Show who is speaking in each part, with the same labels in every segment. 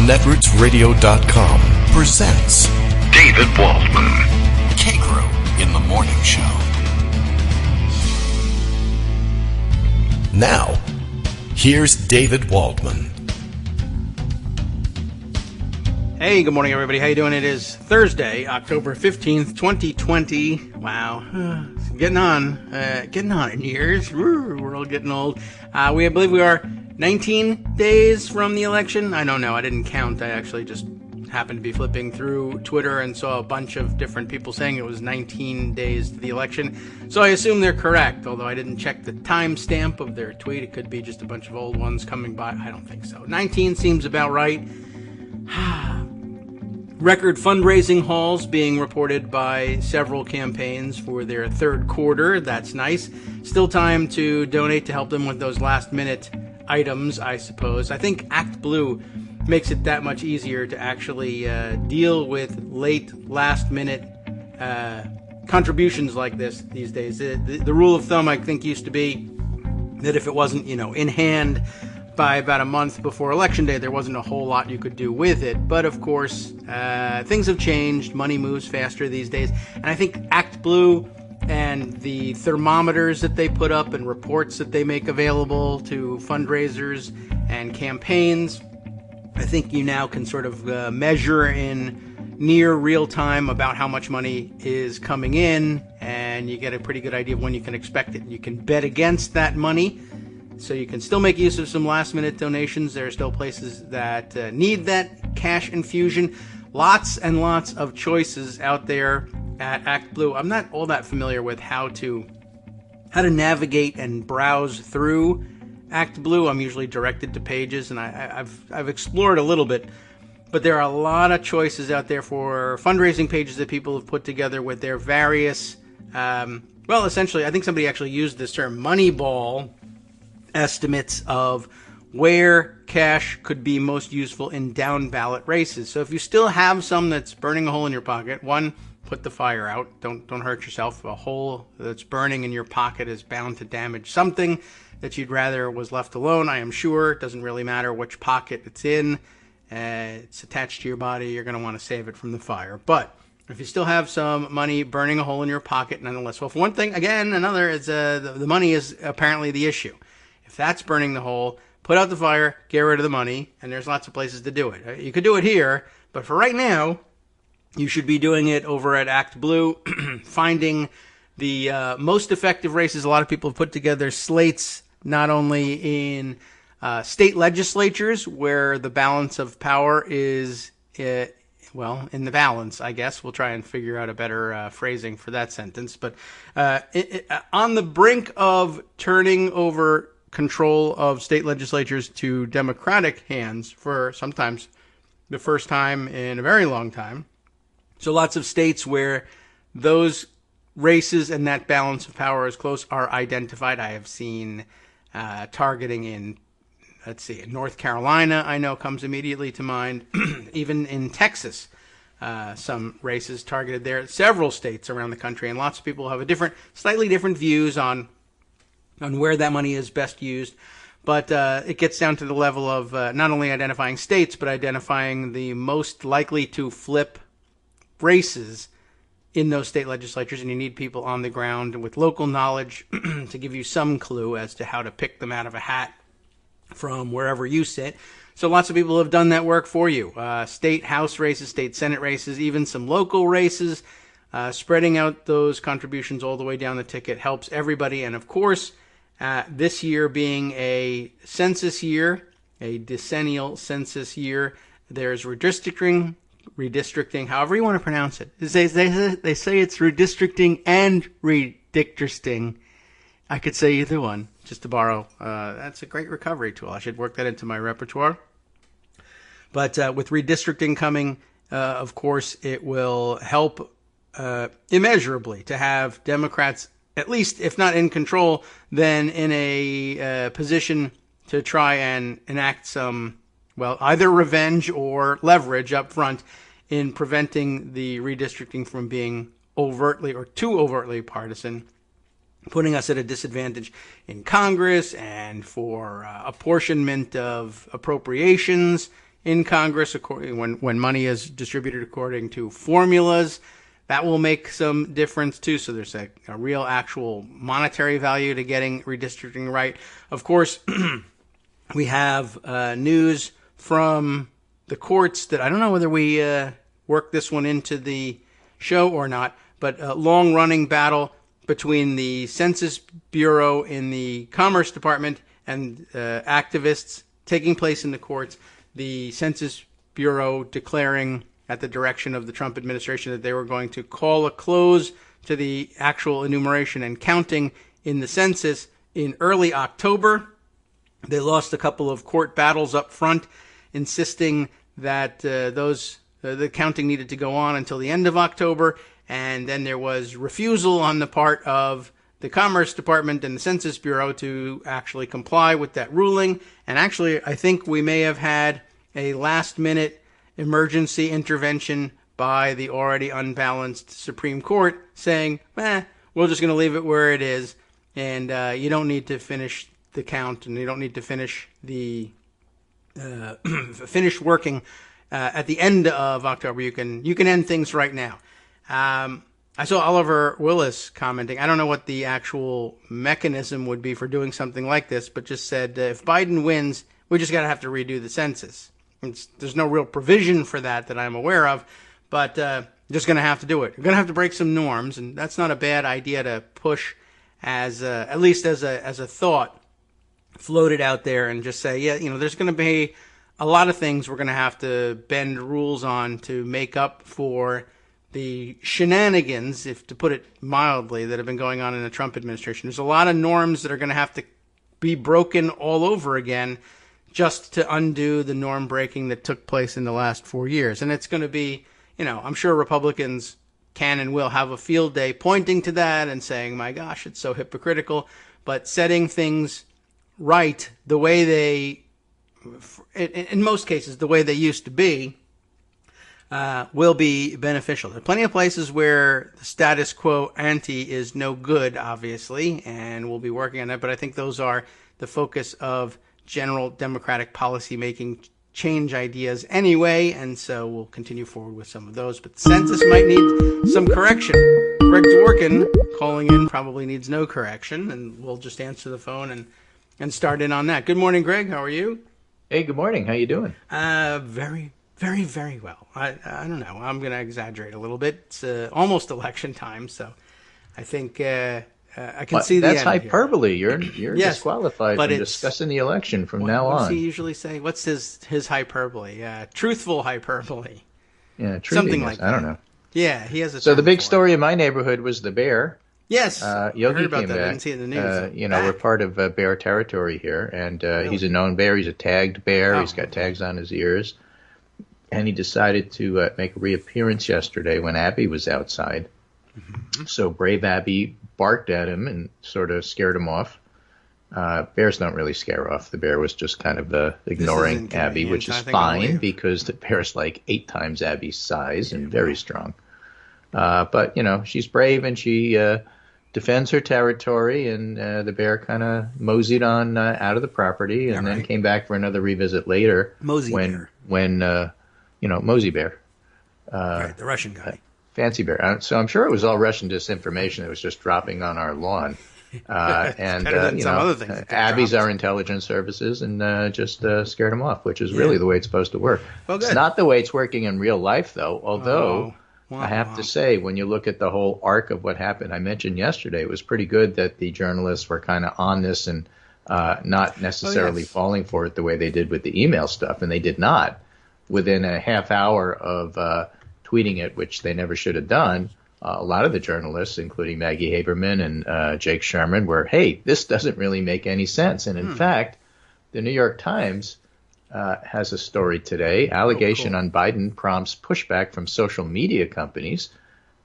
Speaker 1: NetrootsRadio.com presents
Speaker 2: David Waldman.
Speaker 1: Kagro in the Morning Show. Now, here's David Waldman.
Speaker 3: Hey, good morning, everybody. How you doing? It is Thursday, October 15th, 2020. Wow. It's getting on in years. We're all getting old. I believe we are 19 days from the election. I don't know. I didn't count. I actually just happened to be flipping through Twitter and saw a bunch of different people saying it was 19 days to the election. So I assume they're correct, although I didn't check the timestamp of their tweet. It could be just a bunch of old ones coming by. I don't think so. 19 seems about right. Record fundraising hauls being reported by several campaigns for their third quarter. That's nice. Still time to donate to help them with those last-minute items, I suppose. I think Act Blue makes it that much easier to actually deal with last-minute contributions like this these days. The rule of thumb, I think, used to be that if it wasn't, in hand by about a month before Election Day, there wasn't a whole lot you could do with it. But, of course, things have changed. Money moves faster these days. And I think Act Blue and the thermometers that they put up and reports that they make available to fundraisers and campaigns, I think you now can sort of measure in near real time about how much money is coming in, and you get a pretty good idea of when you can expect it. You can bet against that money, so you can still make use of some last-minute donations. There are still places that need that cash infusion. Lots and lots of choices out there at Act Blue. I'm not all that familiar with how to navigate and browse through Act Blue. I'm usually directed to pages, and I've explored a little bit, but there are a lot of choices out there for fundraising pages that people have put together with their various, essentially, I think somebody actually used this term, Moneyball estimates of where cash could be most useful in down ballot races. So if you still have some that's burning a hole in your pocket, one, put the fire out. Don't hurt yourself. A hole that's burning in your pocket is bound to damage something that you'd rather was left alone, I am sure. It doesn't really matter which pocket it's in. It's attached to your body. You're going to want to save it from the fire. But if you still have some money burning a hole in your pocket, nonetheless. Well, for one thing, again, another is the money is apparently the issue. If that's burning the hole, put out the fire, get rid of the money, and there's lots of places to do it. You could do it here, but for right now, you should be doing it over at Act Blue, finding the most effective races. A lot of people have put together slates not only in state legislatures, where the balance of power is, in the balance, I guess. We'll try and figure out a better phrasing for that sentence. But on the brink of turning over control of state legislatures to Democratic hands for sometimes the first time in a very long time. So lots of states where those races and that balance of power is close are identified. I have seen targeting in, North Carolina, I know comes immediately to mind. Even in Texas, some races targeted there. Several states around the country, and lots of people have slightly different views on where that money is best used. But it gets down to the level of not only identifying states, but identifying the most likely to flip races in those state legislatures. And you need people on the ground with local knowledge to give you some clue as to how to pick them out of a hat from wherever you sit. So lots of people have done that work for you. State House races, state Senate races, even some local races. Spreading out those contributions all the way down the ticket helps everybody. And of course, this year being a census year, a decennial census year, there's redistricting, however you want to pronounce it. They say it's redistricting and redistricting. I could say either one, just to borrow. That's a great recovery tool. I should work that into my repertoire. But with redistricting coming, of course, it will help immeasurably to have Democrats, at least if not in control, then in a position to try and enact some, either revenge or leverage up front in preventing the redistricting from being overtly or too overtly partisan, putting us at a disadvantage in Congress and for apportionment of appropriations in Congress when money is distributed according to formulas. That will make some difference, too. So there's a real actual monetary value to getting redistricting right. Of course, we have news from the courts that I don't know whether we work this one into the show or not, but a long-running battle between the Census Bureau in the Commerce Department and activists taking place in the courts. The Census Bureau declaring at the direction of the Trump administration that they were going to call a close to the actual enumeration and counting in the census in early October. They lost a couple of court battles up front, insisting that the counting needed to go on until the end of October, and then there was refusal on the part of the Commerce Department and the Census Bureau to actually comply with that ruling. And actually, I think we may have had a last-minute emergency intervention by the already unbalanced Supreme Court saying, we're just going to leave it where it is, and you don't need to finish the count, and you don't need to finish the finish working at the end of October. You can end things right now. I saw Oliver Willis commenting. I don't know what the actual mechanism would be for doing something like this, but just said if Biden wins, we just got to have to redo the census. There's no real provision for that I'm aware of, but just going to have to do it. We're going to have to break some norms, and that's not a bad idea to push as at least as a thought floated out there, and just say, there's going to be a lot of things we're going to have to bend rules on to make up for the shenanigans, if to put it mildly, that have been going on in the Trump administration. There's a lot of norms that are going to have to be broken all over again just to undo the norm breaking that took place in the last 4 years. And it's going to be, I'm sure Republicans can and will have a field day pointing to that and saying, my gosh, it's so hypocritical. But setting things right the way they, in most cases, the way they used to be, will be beneficial. There are plenty of places where the status quo ante is no good, obviously, and we'll be working on that. But I think those are the focus of general Democratic policy-making change ideas anyway, and so we'll continue forward with some of those. But the census might need some correction. Greg Dworkin calling in probably needs no correction, and we'll just answer the phone and start in on that. Good morning, Greg. How are you?
Speaker 4: Hey, good morning. How you doing?
Speaker 3: Very, very, very well. I don't know. I'm going to exaggerate a little bit. It's almost election time, so I think I can see the
Speaker 4: that's
Speaker 3: end
Speaker 4: hyperbole.
Speaker 3: Here.
Speaker 4: You're
Speaker 3: Yes,
Speaker 4: disqualified
Speaker 3: but
Speaker 4: from discussing the election from now on.
Speaker 3: What does he usually say? What's his hyperbole? Truthful hyperbole.
Speaker 4: Yeah,
Speaker 3: something like that.
Speaker 4: I don't know.
Speaker 3: Yeah, he has a
Speaker 4: So the
Speaker 3: term
Speaker 4: big
Speaker 3: for
Speaker 4: story in my neighborhood was the bear.
Speaker 3: Yes,
Speaker 4: Yogi
Speaker 3: I heard about
Speaker 4: came
Speaker 3: that.
Speaker 4: back.
Speaker 3: I didn't see it in the news.
Speaker 4: We're part of bear territory here, and
Speaker 3: Really?
Speaker 4: he's a known bear. He's a tagged bear.
Speaker 3: Oh.
Speaker 4: He's got tags on his ears. And he decided to make a reappearance yesterday when Abby was outside. Mm-hmm. So brave Abby barked at him and sort of scared him off. Bears don't really scare off. The bear was just kind of ignoring Abby, which is fine because the bear's like 8 times Abby's size and very strong. But, she's brave and she defends her territory, and the bear kind of moseyed on out of the property and then came back for another revisit later.
Speaker 3: Mosey bear.
Speaker 4: Mosey Bear.
Speaker 3: Right, the Russian guy.
Speaker 4: Fancy Bear. So I'm sure it was all Russian disinformation that was just dropping on our lawn. And
Speaker 3: some other things
Speaker 4: Abby's our intelligence services and just scared him off, which is really the way it's supposed to work.
Speaker 3: Well, good.
Speaker 4: It's not the way it's working in real life, though, although I have to say, when you look at the whole arc of what happened, I mentioned yesterday, it was pretty good that the journalists were kind of on this and not necessarily falling for it the way they did with the email stuff, and they did not. Within a half hour of tweeting it, which they never should have done, a lot of the journalists, including Maggie Haberman and Jake Sherman, were, hey, this doesn't really make any sense. And in fact, the New York Times has a story today. Allegation on Biden prompts pushback from social media companies,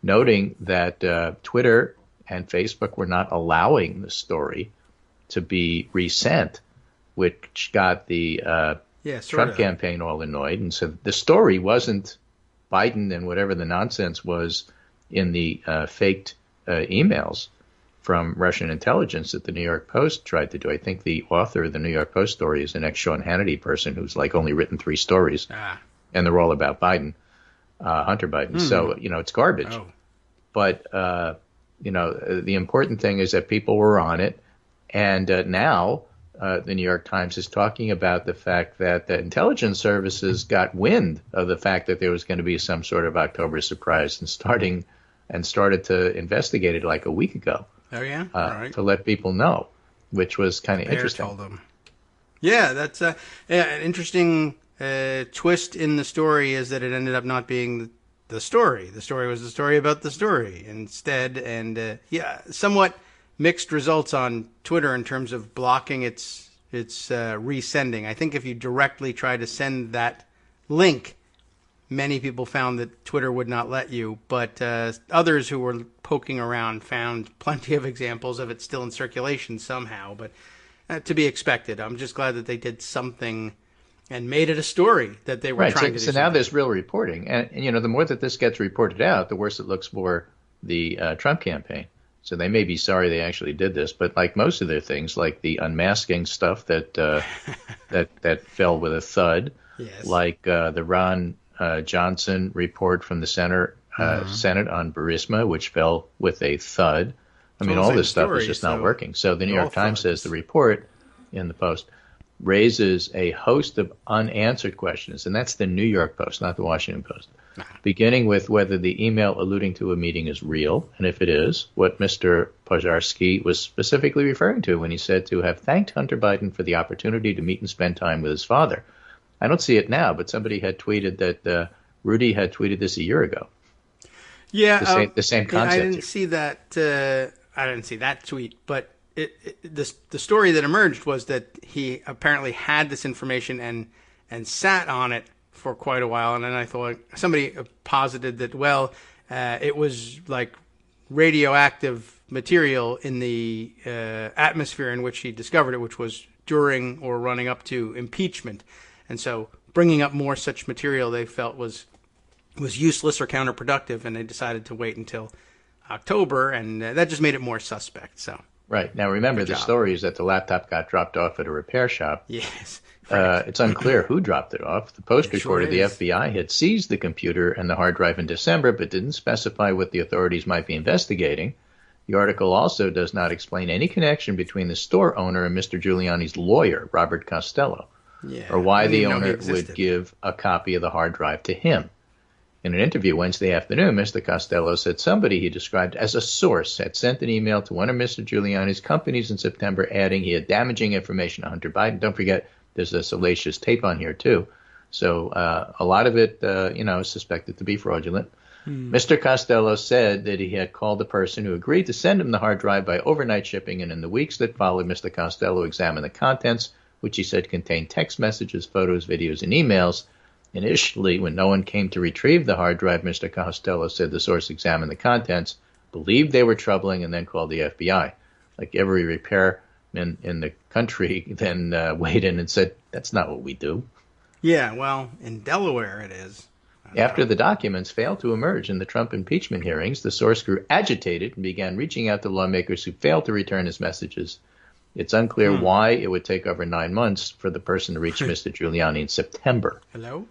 Speaker 4: noting that Twitter and Facebook were not allowing the story to be resent, which got the Trump campaign all annoyed. And so the story wasn't Biden and whatever the nonsense was in the faked emails. from Russian intelligence that the New York Post tried to do. I think the author of the New York Post story is an ex-Sean Hannity person who's like only written 3 stories, and they're all about Biden, Hunter Biden. So, it's garbage.
Speaker 3: Oh.
Speaker 4: But, the important thing is that people were on it. And now the New York Times is talking about the fact that the intelligence services got wind of the fact that there was going to be some sort of October surprise and started to investigate it like a week ago.
Speaker 3: Oh, yeah? All right.
Speaker 4: To let people know, which was kind of interesting.
Speaker 3: Told them. Yeah, that's an interesting twist in the story is that it ended up not being the story. The story was the story about the story instead. And, somewhat mixed results on Twitter in terms of blocking its resending. I think if you directly try to send that link, many people found that Twitter would not let you, but others who were poking around found plenty of examples of it still in circulation somehow, but to be expected. I'm just glad that they did something and made it a story that they were trying to do.
Speaker 4: So now there's real reporting. And, the more that this gets reported out, the worse it looks for the Trump campaign. So they may be sorry they actually did this, but like most of their things, like the unmasking stuff that that fell with a thud,
Speaker 3: yes.
Speaker 4: Like the Ron Johnson report from the Senate on Burisma, which fell with a thud. I mean, all this stuff is just not working. So the New York Times says the report in the Post raises a host of unanswered questions, and that's the New York Post, not the Washington Post. Beginning with whether the email alluding to a meeting is real, and if it is, what Mr. Pozharsky was specifically referring to when he said to have thanked Hunter Biden for the opportunity to meet and spend time with his father. I don't see it now, but somebody had tweeted that Rudy had tweeted this a year ago.
Speaker 3: Yeah,
Speaker 4: the same concept.
Speaker 3: I didn't see that. I didn't see that tweet, but the story that emerged was that he apparently had this information and sat on it for quite a while, and then I thought somebody posited that it was like radioactive material in the atmosphere in which he discovered it, which was during or running up to impeachment, and so bringing up more such material they felt was useless or counterproductive, and they decided to wait until October, and that just made it more suspect. So
Speaker 4: right now, remember the story is that the laptop got dropped off at a repair shop.
Speaker 3: Yes.
Speaker 4: It's unclear who dropped it off. The Post reported the FBI had seized the computer and the hard drive in December, but didn't specify what the authorities might be investigating. The article also does not explain any connection between the store owner and Mr. Giuliani's lawyer, Robert Costello, or why the owner would give a copy of the hard drive to him. In an interview Wednesday afternoon, Mr. Costello said somebody he described as a source had sent an email to one of Mr. Giuliani's companies in September, adding he had damaging information to Hunter Biden. Don't forget, there's a salacious tape on here, too. So a lot of it, is suspected to be fraudulent. Mr. Costello said that he had called the person who agreed to send him the hard drive by overnight shipping, and in the weeks that followed, Mr. Costello examined the contents, which he said contained text messages, photos, videos, and emails. Initially, when no one came to retrieve the hard drive, Mr. Costello said the source examined the contents, believed they were troubling, and then called the FBI. Like every repairman in the country then weighed in and said, that's not what we do.
Speaker 3: Yeah, well, in Delaware it is.
Speaker 4: After the documents failed to emerge in the Trump impeachment hearings, the source grew agitated and began reaching out to lawmakers who failed to return his messages. It's unclear why it would take over 9 months for the person to reach Mr. Giuliani in September.
Speaker 3: Hello?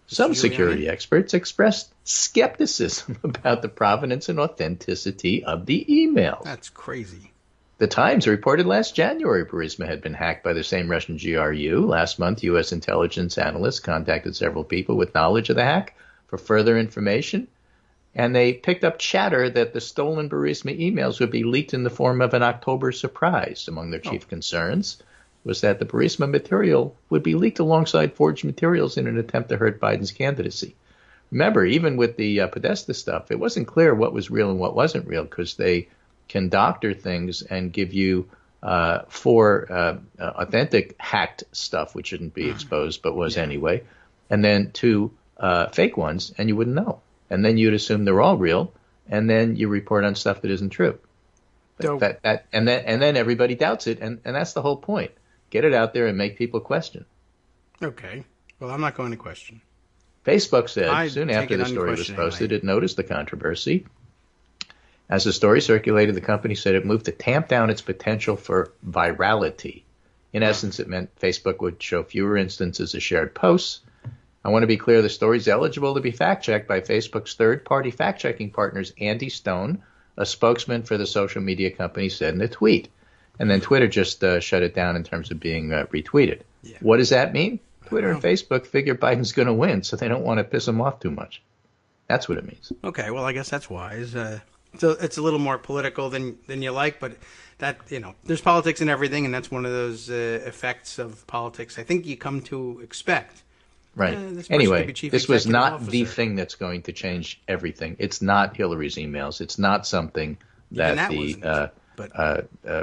Speaker 4: Some security experts expressed skepticism about the provenance and authenticity of the emails.
Speaker 3: That's crazy.
Speaker 4: The Times reported last January Burisma had been hacked by the same Russian GRU. Last month, U.S. intelligence analysts contacted several people with knowledge of the hack for further information, and they picked up chatter that the stolen Burisma emails would be leaked in the form of an October surprise. Among their chief concerns was that the Burisma material would be leaked alongside forged materials in an attempt to hurt Biden's candidacy. Remember, even with the Podesta stuff, it wasn't clear what was real and what wasn't real because they can doctor things and give you for authentic hacked stuff, which shouldn't be exposed but was anyway, and then two fake ones, and you wouldn't know. And then you'd assume they're all real, and then you report on stuff that isn't true. And then everybody doubts it, and that's the whole point. Get it out there and make people question.
Speaker 3: Okay. Well, I'm not going to question.
Speaker 4: Facebook said soon after the story was posted, it noticed the controversy As the story circulated, the company said it moved to tamp down its potential for virality. In essence, it meant Facebook would show fewer instances of shared posts. I want to be clear, the story is eligible to be fact-checked by Facebook's third-party fact-checking partners, Andy Stone, a spokesman for the social media company, said in a tweet. And then Twitter just shut it down in terms of being retweeted. Yeah. What does that mean? Twitter and Facebook figure Biden's going to win, so they don't want to piss him off too much. That's what it means.
Speaker 3: Okay, well, I guess that's wise. So it's a little more political than you like, but that, there's politics in everything, and that's one of those effects of politics I think you come to expect.
Speaker 4: Right. Anyway, this was not the thing that's going to change everything. It's not Hillary's emails. It's not something that the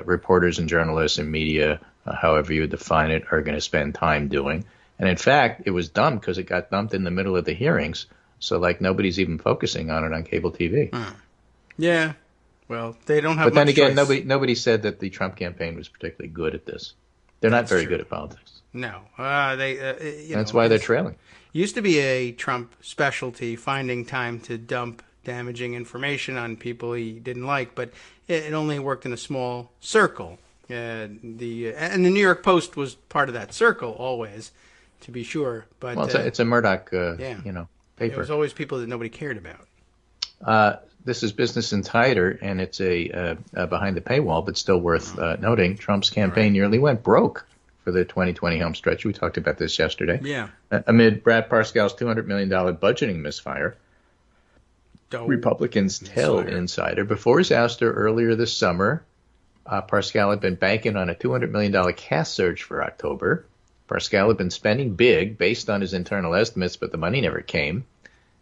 Speaker 4: reporters and journalists and media, however you define it, are going to spend time doing. And in fact, it was dumb because it got dumped in the middle of the hearings. So nobody's even focusing on it on cable TV.
Speaker 3: Yeah. Well, they don't have
Speaker 4: But then
Speaker 3: much
Speaker 4: again,
Speaker 3: choice.
Speaker 4: nobody said that the Trump campaign was particularly good at this. They're not very good at politics.
Speaker 3: No.
Speaker 4: That's why they're trailing.
Speaker 3: Used to be a Trump specialty, finding time to dump damaging information on people he didn't like, but it only worked in a small circle. And the New York Post was part of that circle always, to be sure. But
Speaker 4: it's a Murdoch, paper.
Speaker 3: It was always people that nobody cared about.
Speaker 4: This is Business Insider, and it's a behind the paywall, but still worth noting. Trump's campaign nearly went broke for the 2020 home stretch. We talked about this yesterday.
Speaker 3: Yeah.
Speaker 4: Amid Brad Parscale's $200 million budgeting misfire, Republicans tell Insider before his ouster earlier this summer, Parscale had been banking on a $200 million cash surge for October. Parscale had been spending big based on his internal estimates, but the money never came.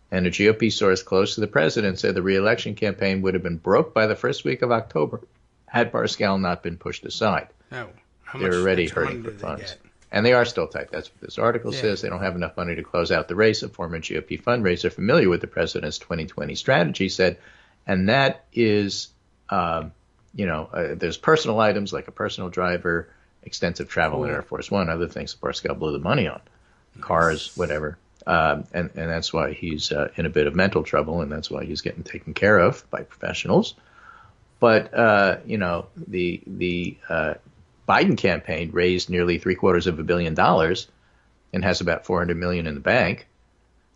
Speaker 4: And a GOP source close to the president said the re-election campaign would have been broke by the first week of October had Parscale not been pushed aside.
Speaker 3: Oh,
Speaker 4: They're already hurting for funds. And they are still tight. That's what this article says. They don't have enough money to close out the race. A former GOP fundraiser familiar with the president's 2020 strategy said, and that is, there's personal items like a personal driver, extensive travel in Air Force One, other things that Parscale blew the money on, cars, whatever. And that's why he's in a bit of mental trouble, and that's why he's getting taken care of by professionals. But, the Biden campaign raised nearly $750 million and has about $400 million in the bank.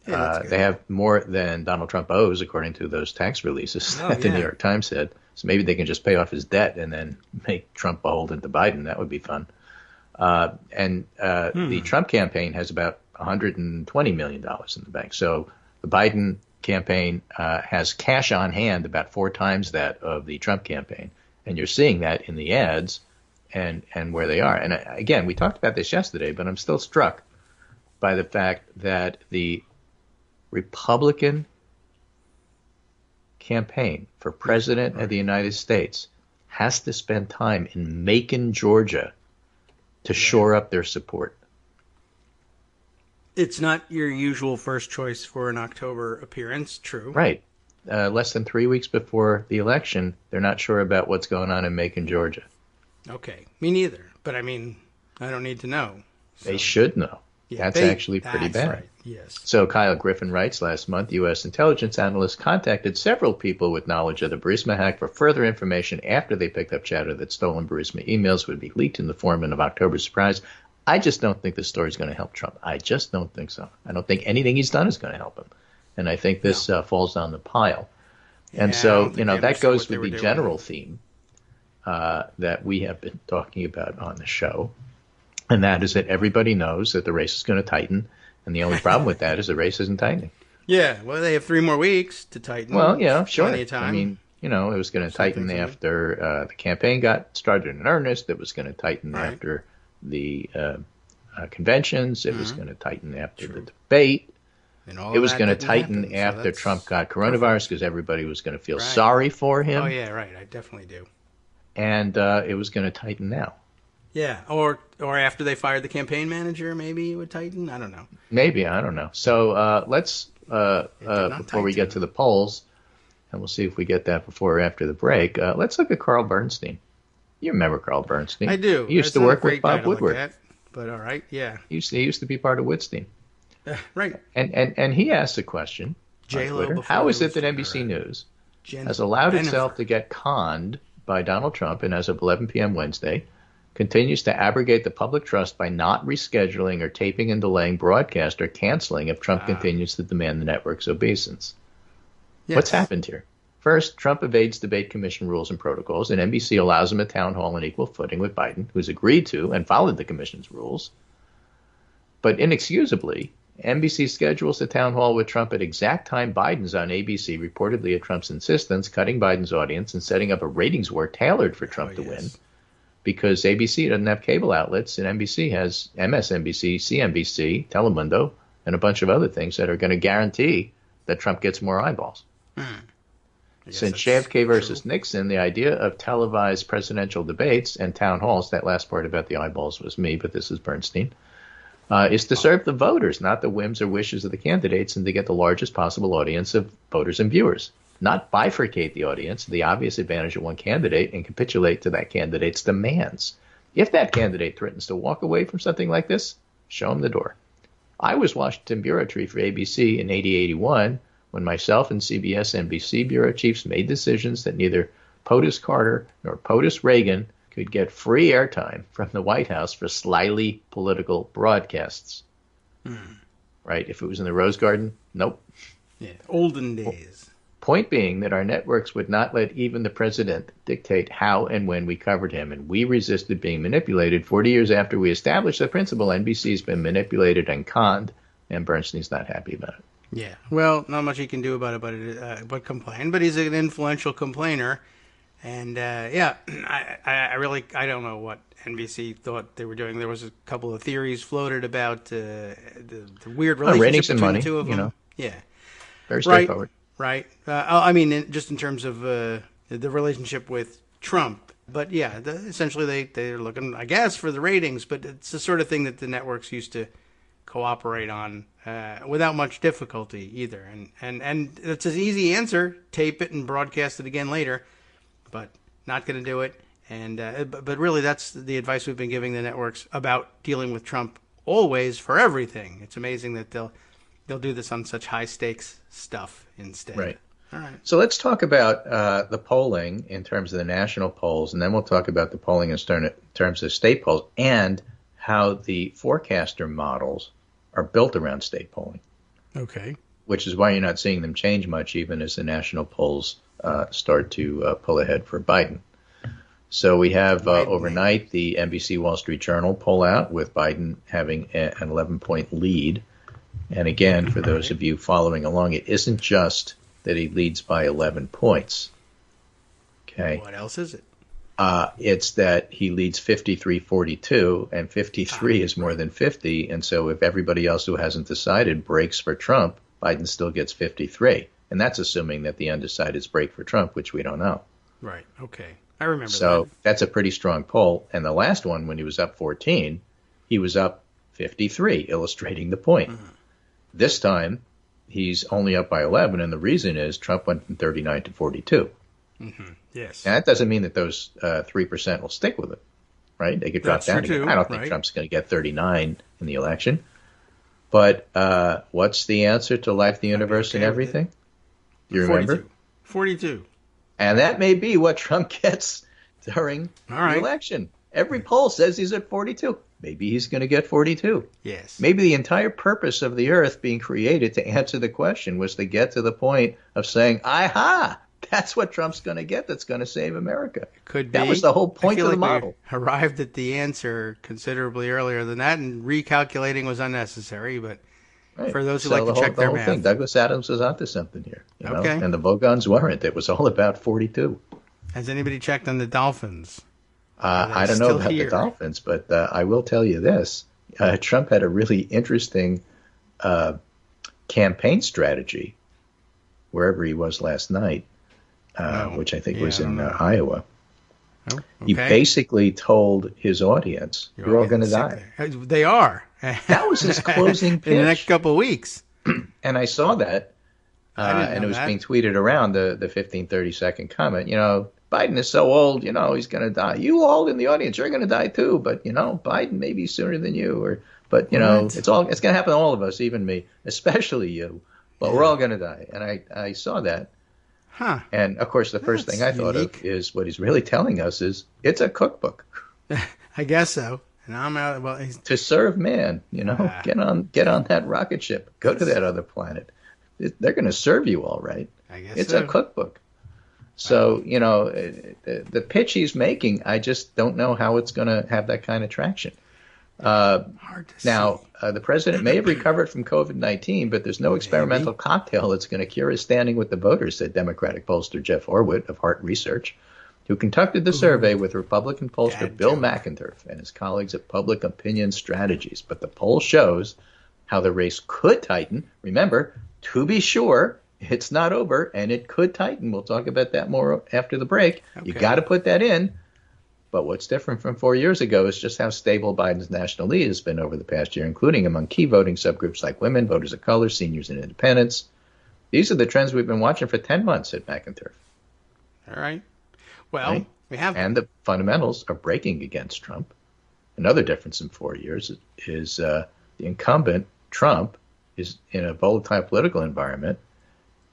Speaker 4: They have more than Donald Trump owes, according to those tax releases that the New York Times said. So maybe they can just pay off his debt and then make Trump beholden to Biden. That would be fun. The Trump campaign has about $120 million in the bank. So the Biden campaign has cash on hand about 4 times that of the Trump campaign. And you're seeing that in the ads and where they are. And again, we talked about this yesterday, but I'm still struck by the fact that the Republican campaign for president of the United States has to spend time in Macon, Georgia to shore up their support.
Speaker 3: It's not your usual first choice for an October appearance, true.
Speaker 4: Right. Less than 3 weeks before the election, they're not sure about what's going on in Macon, Georgia.
Speaker 3: Okay. Me neither. But, I don't need to know. So.
Speaker 4: They should know. Yeah, that's actually pretty bad.
Speaker 3: Right. Yes.
Speaker 4: So Kyle Griffin writes, last month, U.S. intelligence analysts contacted several people with knowledge of the Burisma hack for further information after they picked up chatter that stolen Burisma emails would be leaked in the form of October's surprise. I just don't think this story is going to help Trump. I just don't think so. I don't think anything he's done is going to help him. And I think this falls down the pile. And so, that goes with the general theme that we have been talking about on the show. And that is that everybody knows that the race is going to tighten. And the only problem with that is the race isn't tightening.
Speaker 3: Yeah, well, they have 3 more weeks to tighten.
Speaker 4: Well, yeah, sure.
Speaker 3: Plenty of time.
Speaker 4: It was going to tighten after the campaign got started in earnest. It was going to tighten after the conventions. It was going to tighten after the debate. It was going to tighten after Trump got coronavirus because everybody was going to feel sorry for him.
Speaker 3: Oh, yeah, right. I definitely do.
Speaker 4: And it was going to tighten now.
Speaker 3: Yeah, or after they fired the campaign manager, maybe it would tighten. I don't know.
Speaker 4: Maybe, I don't know. So let's, before we get to the polls, and we'll see if we get that before or after the break, let's look at Carl Bernstein. You remember Carl Bernstein?
Speaker 3: I do.
Speaker 4: He used to work with Bob Woodward.
Speaker 3: But all right, yeah.
Speaker 4: He used to be part of Woodstein.
Speaker 3: Right.
Speaker 4: And he asked a question on Twitter. How is it that NBC News has allowed itself to get conned by Donald Trump, and as of 11 p.m. Wednesday, continues to abrogate the public trust by not rescheduling or taping and delaying broadcast or canceling if Trump continues to demand the network's obeisance. Yes. What's happened here? First, Trump evades debate commission rules and protocols, and NBC allows him a town hall on equal footing with Biden, who's agreed to and followed the commission's rules. But inexcusably, NBC schedules the town hall with Trump at exact time Biden's on ABC, reportedly at Trump's insistence, cutting Biden's audience and setting up a ratings war tailored for Trump to win. Because ABC doesn't have cable outlets, and NBC has MSNBC, CNBC, Telemundo, and a bunch of other things that are going to guarantee that Trump gets more eyeballs. Since JFK versus Nixon, the idea of televised presidential debates and town halls, that last part about the eyeballs was me, but this is Bernstein, is to serve the voters, not the whims or wishes of the candidates, and to get the largest possible audience of voters and viewers. Not bifurcate the audience, the obvious advantage of one candidate, and capitulate to that candidate's demands. If that candidate threatens to walk away from something like this, show him the door. I was Washington bureau chief for ABC in 80-81 when myself and CBS NBC bureau chiefs made decisions that neither POTUS Carter nor POTUS Reagan could get free airtime from the White House for slyly political broadcasts. Right? If it was in the Rose Garden, nope.
Speaker 3: Yeah, olden days.
Speaker 4: Point being that our networks would not let even the president dictate how and when we covered him, and we resisted being manipulated. 40 years after we established the principle, NBC's been manipulated and conned, and Bernstein's not happy about it.
Speaker 3: Yeah, well, not much he can do about it but complain, but he's an influential complainer, and I don't know what NBC thought they were doing. There was a couple of theories floated about the weird relationship between the two of them.
Speaker 4: You know,
Speaker 3: yeah.
Speaker 4: Very straightforward.
Speaker 3: Right. I mean, just in terms of the relationship with Trump. But yeah, essentially they're looking, I guess, for the ratings. But it's the sort of thing that the networks used to cooperate on without much difficulty either. And it's an easy answer: tape it and broadcast it again later. But not going to do it. And but really, that's the advice we've been giving the networks about dealing with Trump always for everything. It's amazing that they'll do this on such high stakes stuff instead.
Speaker 4: Right.
Speaker 3: All right.
Speaker 4: So let's talk about the polling in terms of the national polls, and then we'll talk about the polling in terms of state polls and how the forecaster models are built around state polling.
Speaker 3: Okay.
Speaker 4: Which is why you're not seeing them change much, even as the national polls start to pull ahead for Biden. So we have overnight the NBC Wall Street Journal poll out with Biden having an 11-point lead. And again, for those of you following along, it isn't just that he leads by 11 points. Okay.
Speaker 3: What else is it?
Speaker 4: It's that he leads 53-42, and 53 is more than 50. And so if everybody else who hasn't decided breaks for Trump, Biden still gets 53. And that's assuming that the undecideds break for Trump, which we don't know.
Speaker 3: Right. Okay. I remember that.
Speaker 4: So that's a pretty strong poll. And the last one, when he was up 14, he was up 53, illustrating the point. This time, he's only up by 11, and the reason is Trump went from 39 to 42.
Speaker 3: Yes.
Speaker 4: And that doesn't mean that those 3% will stick with it, right? They could drop down again. I don't think Trump's going to get 39 in the election. But what's the answer to life, the universe, and everything? Do you remember?
Speaker 3: 42.
Speaker 4: And that may be what Trump gets during the election. Every poll says he's at 42. Maybe he's going to get 42.
Speaker 3: Yes.
Speaker 4: Maybe the entire purpose of the earth being created to answer the question was to get to the point of saying, aha, that's what Trump's going to get that's going to save America.
Speaker 3: Could be.
Speaker 4: That was the whole point of the model.
Speaker 3: We arrived at the answer considerably earlier than that, and recalculating was unnecessary. But for those who like to check their math.
Speaker 4: Douglas Adams was onto something here. You know? And the Vogons weren't. It was all about 42.
Speaker 3: Has anybody checked on the Dolphins?
Speaker 4: I don't know about the Dolphins, but I will tell you this. Trump had a really interesting campaign strategy wherever he was last night, which I think was in Iowa.
Speaker 3: Oh, okay.
Speaker 4: He basically told his audience, you're all going to die.
Speaker 3: They are.
Speaker 4: That was his closing pitch.
Speaker 3: In the next couple of weeks.
Speaker 4: And I saw that, and it was being tweeted around, the 15, 30-second comment, Biden is so old, he's going to die. You all in the audience, you're going to die too, but, Biden may be sooner than you. But it's going to happen to all of us, even me, especially you. But we're all going to die. And I saw that.
Speaker 3: Huh.
Speaker 4: And, of course, the first thing I thought of is what he's really telling us is it's a cookbook.
Speaker 3: I guess so. And I'm out. Well,
Speaker 4: to serve man, get on that rocket ship, go to that other planet. They're going to serve you all right.
Speaker 3: I guess
Speaker 4: it's a cookbook. So, the pitch he's making, I just don't know how it's going to have that kind of traction.
Speaker 3: Hard to
Speaker 4: now, the president may have recovered from COVID-19, but there's no experimental cocktail that's going to cure his standing with the voters, said Democratic pollster Jeff Orwit of Hart Research, who conducted the survey with Republican pollster Bill McInturff and his colleagues at Public Opinion Strategies. But the poll shows how the race could tighten. Remember, to be sure, it's not over, and it could tighten. We'll talk about that more after the break. Okay. You got to put that in. But what's different from 4 years ago is just how stable Biden's national lead has been over the past year, including among key voting subgroups like women, voters of color, seniors, and independents. These are the trends we've been watching for 10 months, said McInturff.
Speaker 3: All right. Well, we have.
Speaker 4: And the fundamentals are breaking against Trump. Another difference in 4 years is the incumbent, Trump, is in a volatile political environment.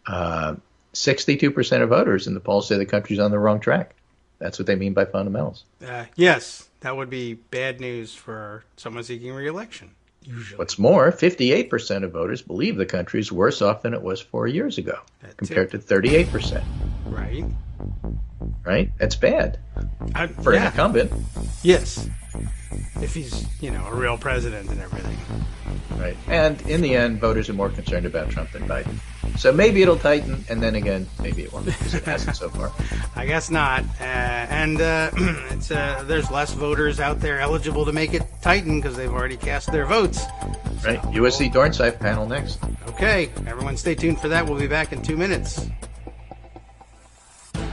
Speaker 4: 62% of voters in the polls say the country's on the wrong track. That's what they mean by fundamentals.
Speaker 3: Yes, that would be bad news for someone seeking re-election, usually.
Speaker 4: What's more, 58% of voters believe the country's worse off than it was 4 years ago, compared to 38%.
Speaker 3: Right.
Speaker 4: Right? That's bad for an incumbent.
Speaker 3: Yes. If he's, a real president and everything.
Speaker 4: Right. And in the end, voters are more concerned about Trump than Biden. So maybe it'll tighten, and then again, maybe it won't, because it hasn't so far.
Speaker 3: I guess not. It's there's less voters out there eligible to make it tighten because they've already cast their votes.
Speaker 4: Right. So, USC Dornsife panel next.
Speaker 3: Okay. Everyone stay tuned for that. We'll be back in 2 minutes.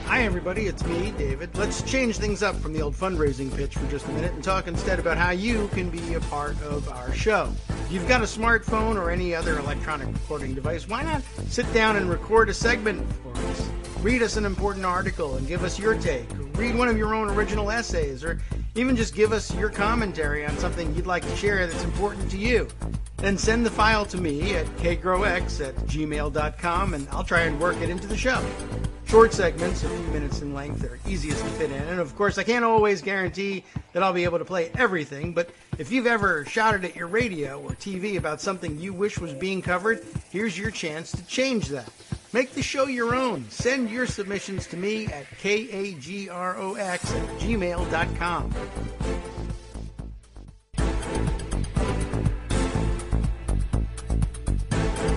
Speaker 3: Hi, everybody. It's me, David. Let's change things up from the old fundraising pitch for just a minute and talk instead about how you can be a part of our show. If you've got a smartphone or any other electronic recording device, why not sit down and record a segment for us? Read us an important article and give us your take. Or read one of your own original essays, or even just give us your commentary on something you'd like to share that's important to you. Then send the file to me at kgrox@gmail.com, and I'll try and work it into the show. Short segments, a few minutes in length, are easiest to fit in. And of course, I can't always guarantee that I'll be able to play everything, but if you've ever shouted at your radio or TV about something you wish was being covered, here's your chance to change that. Make the show your own. Send your submissions to me at kagrox@gmail.com.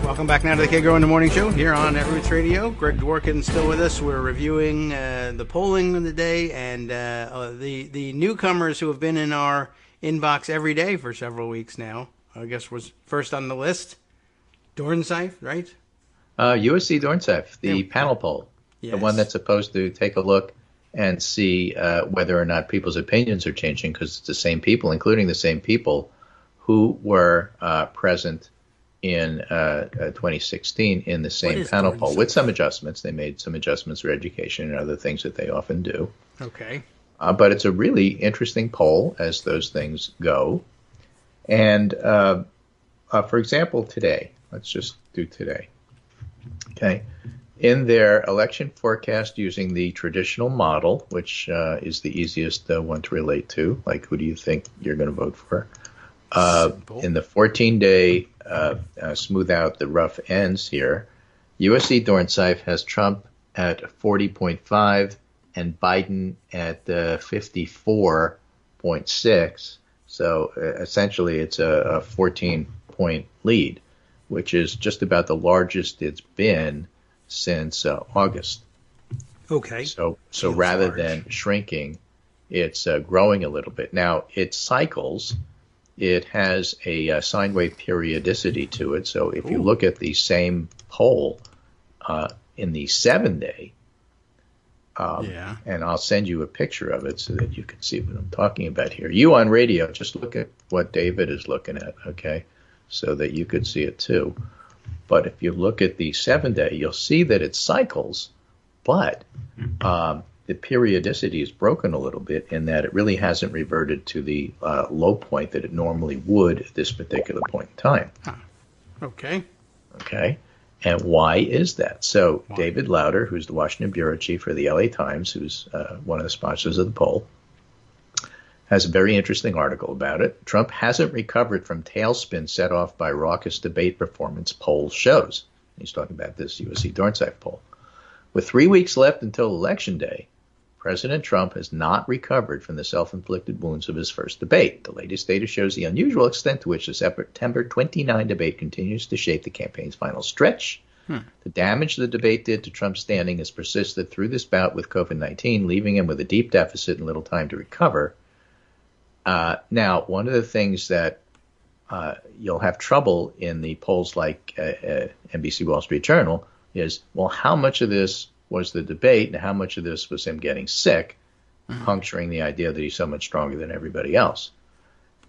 Speaker 3: Welcome back now to the Kagro in the Morning Show here on Roots Radio. Greg Dworkin still with us. We're reviewing the polling of the day and the newcomers who have been in our inbox every day for several weeks now. I guess was first on the list. Dornsife, right?
Speaker 4: USC Dornsife, the panel poll, yes. The one that's supposed to take a look and see whether or not people's opinions are changing, because it's the same people, including the same people who were present in 2016 in the same panel poll with some adjustments. They made some adjustments for education and other things that they often do.
Speaker 3: Okay.
Speaker 4: But it's a really interesting poll as those things go. And for example, today, let's just do today. Okay. In their election forecast using the traditional model, which is the easiest one to relate to, like who do you think you're going to vote for? In the 14-day smooth out the rough ends here, USC Dornsife has Trump at 40.5 and Biden at 54.6. So essentially it's a 14-point lead, which is just about the largest it's been since August.
Speaker 3: Okay.
Speaker 4: So rather than shrinking, it's growing a little bit. Now, it cycles. It has a sine wave periodicity to it. So if you look at the same poll in the 7-day, and I'll send you a picture of it so that you can see what I'm talking about here. You on radio, just look at what David is looking at, okay, so that you could see it too. But if you look at the 7-day, you'll see that it cycles, but the periodicity is broken a little bit in that it really hasn't reverted to the low point that it normally would at this particular point in time.
Speaker 3: Okay.
Speaker 4: Okay. And why is that? So
Speaker 3: Why?
Speaker 4: David Lauder, who's the Washington bureau chief for the LA Times, who's one of the sponsors of the poll, has a very interesting article about it. Trump hasn't recovered from tailspin set off by raucous debate performance, poll shows. He's talking about this USC Dornsife poll. With 3 weeks left until Election Day, President Trump has not recovered from the self-inflicted wounds of his first debate. The latest data shows the unusual extent to which the September 29 debate continues to shape the campaign's final stretch. The damage the debate did to Trump's standing has persisted through this bout with COVID-19, leaving him with a deep deficit and little time to recover. Now, one of the things that you'll have trouble in the polls like NBC Wall Street Journal is, well, how much of this was the debate and how much of this was him getting sick, puncturing the idea that he's so much stronger than everybody else?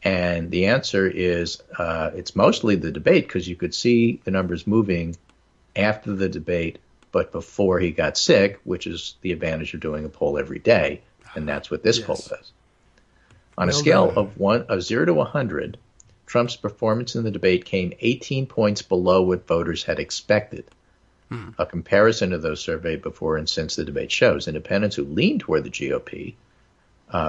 Speaker 4: And the answer is it's mostly the debate, because you could see the numbers moving after the debate, but before he got sick, which is the advantage of doing a poll every day, and that's what this poll does. On a scale of 0 to 100, Trump's performance in the debate came 18 points below what voters had expected. A comparison of those surveyed before and since the debate shows independents who lean toward the GOP,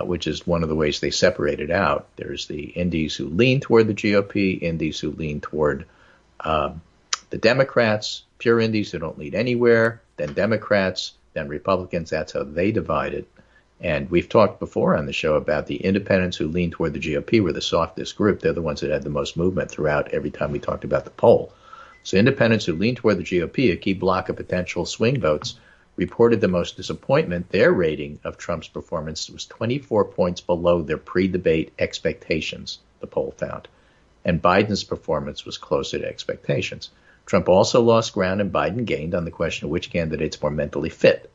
Speaker 4: which is one of the ways they separate it out. There's the indies who lean toward the GOP, indies who lean toward the Democrats, pure indies who don't lead anywhere, then Democrats, then Republicans. That's how they divide it. And we've talked before on the show about the independents who lean toward the GOP were the softest group. They're the ones that had the most movement throughout every time we talked about the poll. So independents who lean toward the GOP, a key block of potential swing votes, reported the most disappointment. Their rating of Trump's performance was 24 points below their pre-debate expectations, the poll found. And Biden's performance was closer to expectations. Trump also lost ground and Biden gained on the question of which candidate's more mentally fit.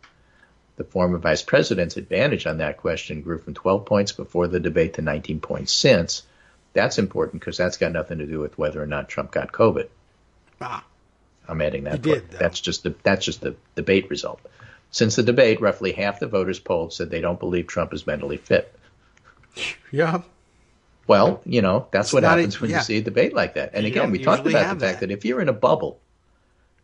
Speaker 4: The former vice president's advantage on that question grew from 12 points before the debate to 19 points since. That's important because that's got nothing to do with whether or not Trump got COVID. I'm adding that. That's just the debate result. Since the debate, roughly half the voters polled said they don't believe Trump is mentally fit.
Speaker 3: Yeah.
Speaker 4: Well, that's what happens when you see a debate like that. And again, we talked about the fact that if you're in a bubble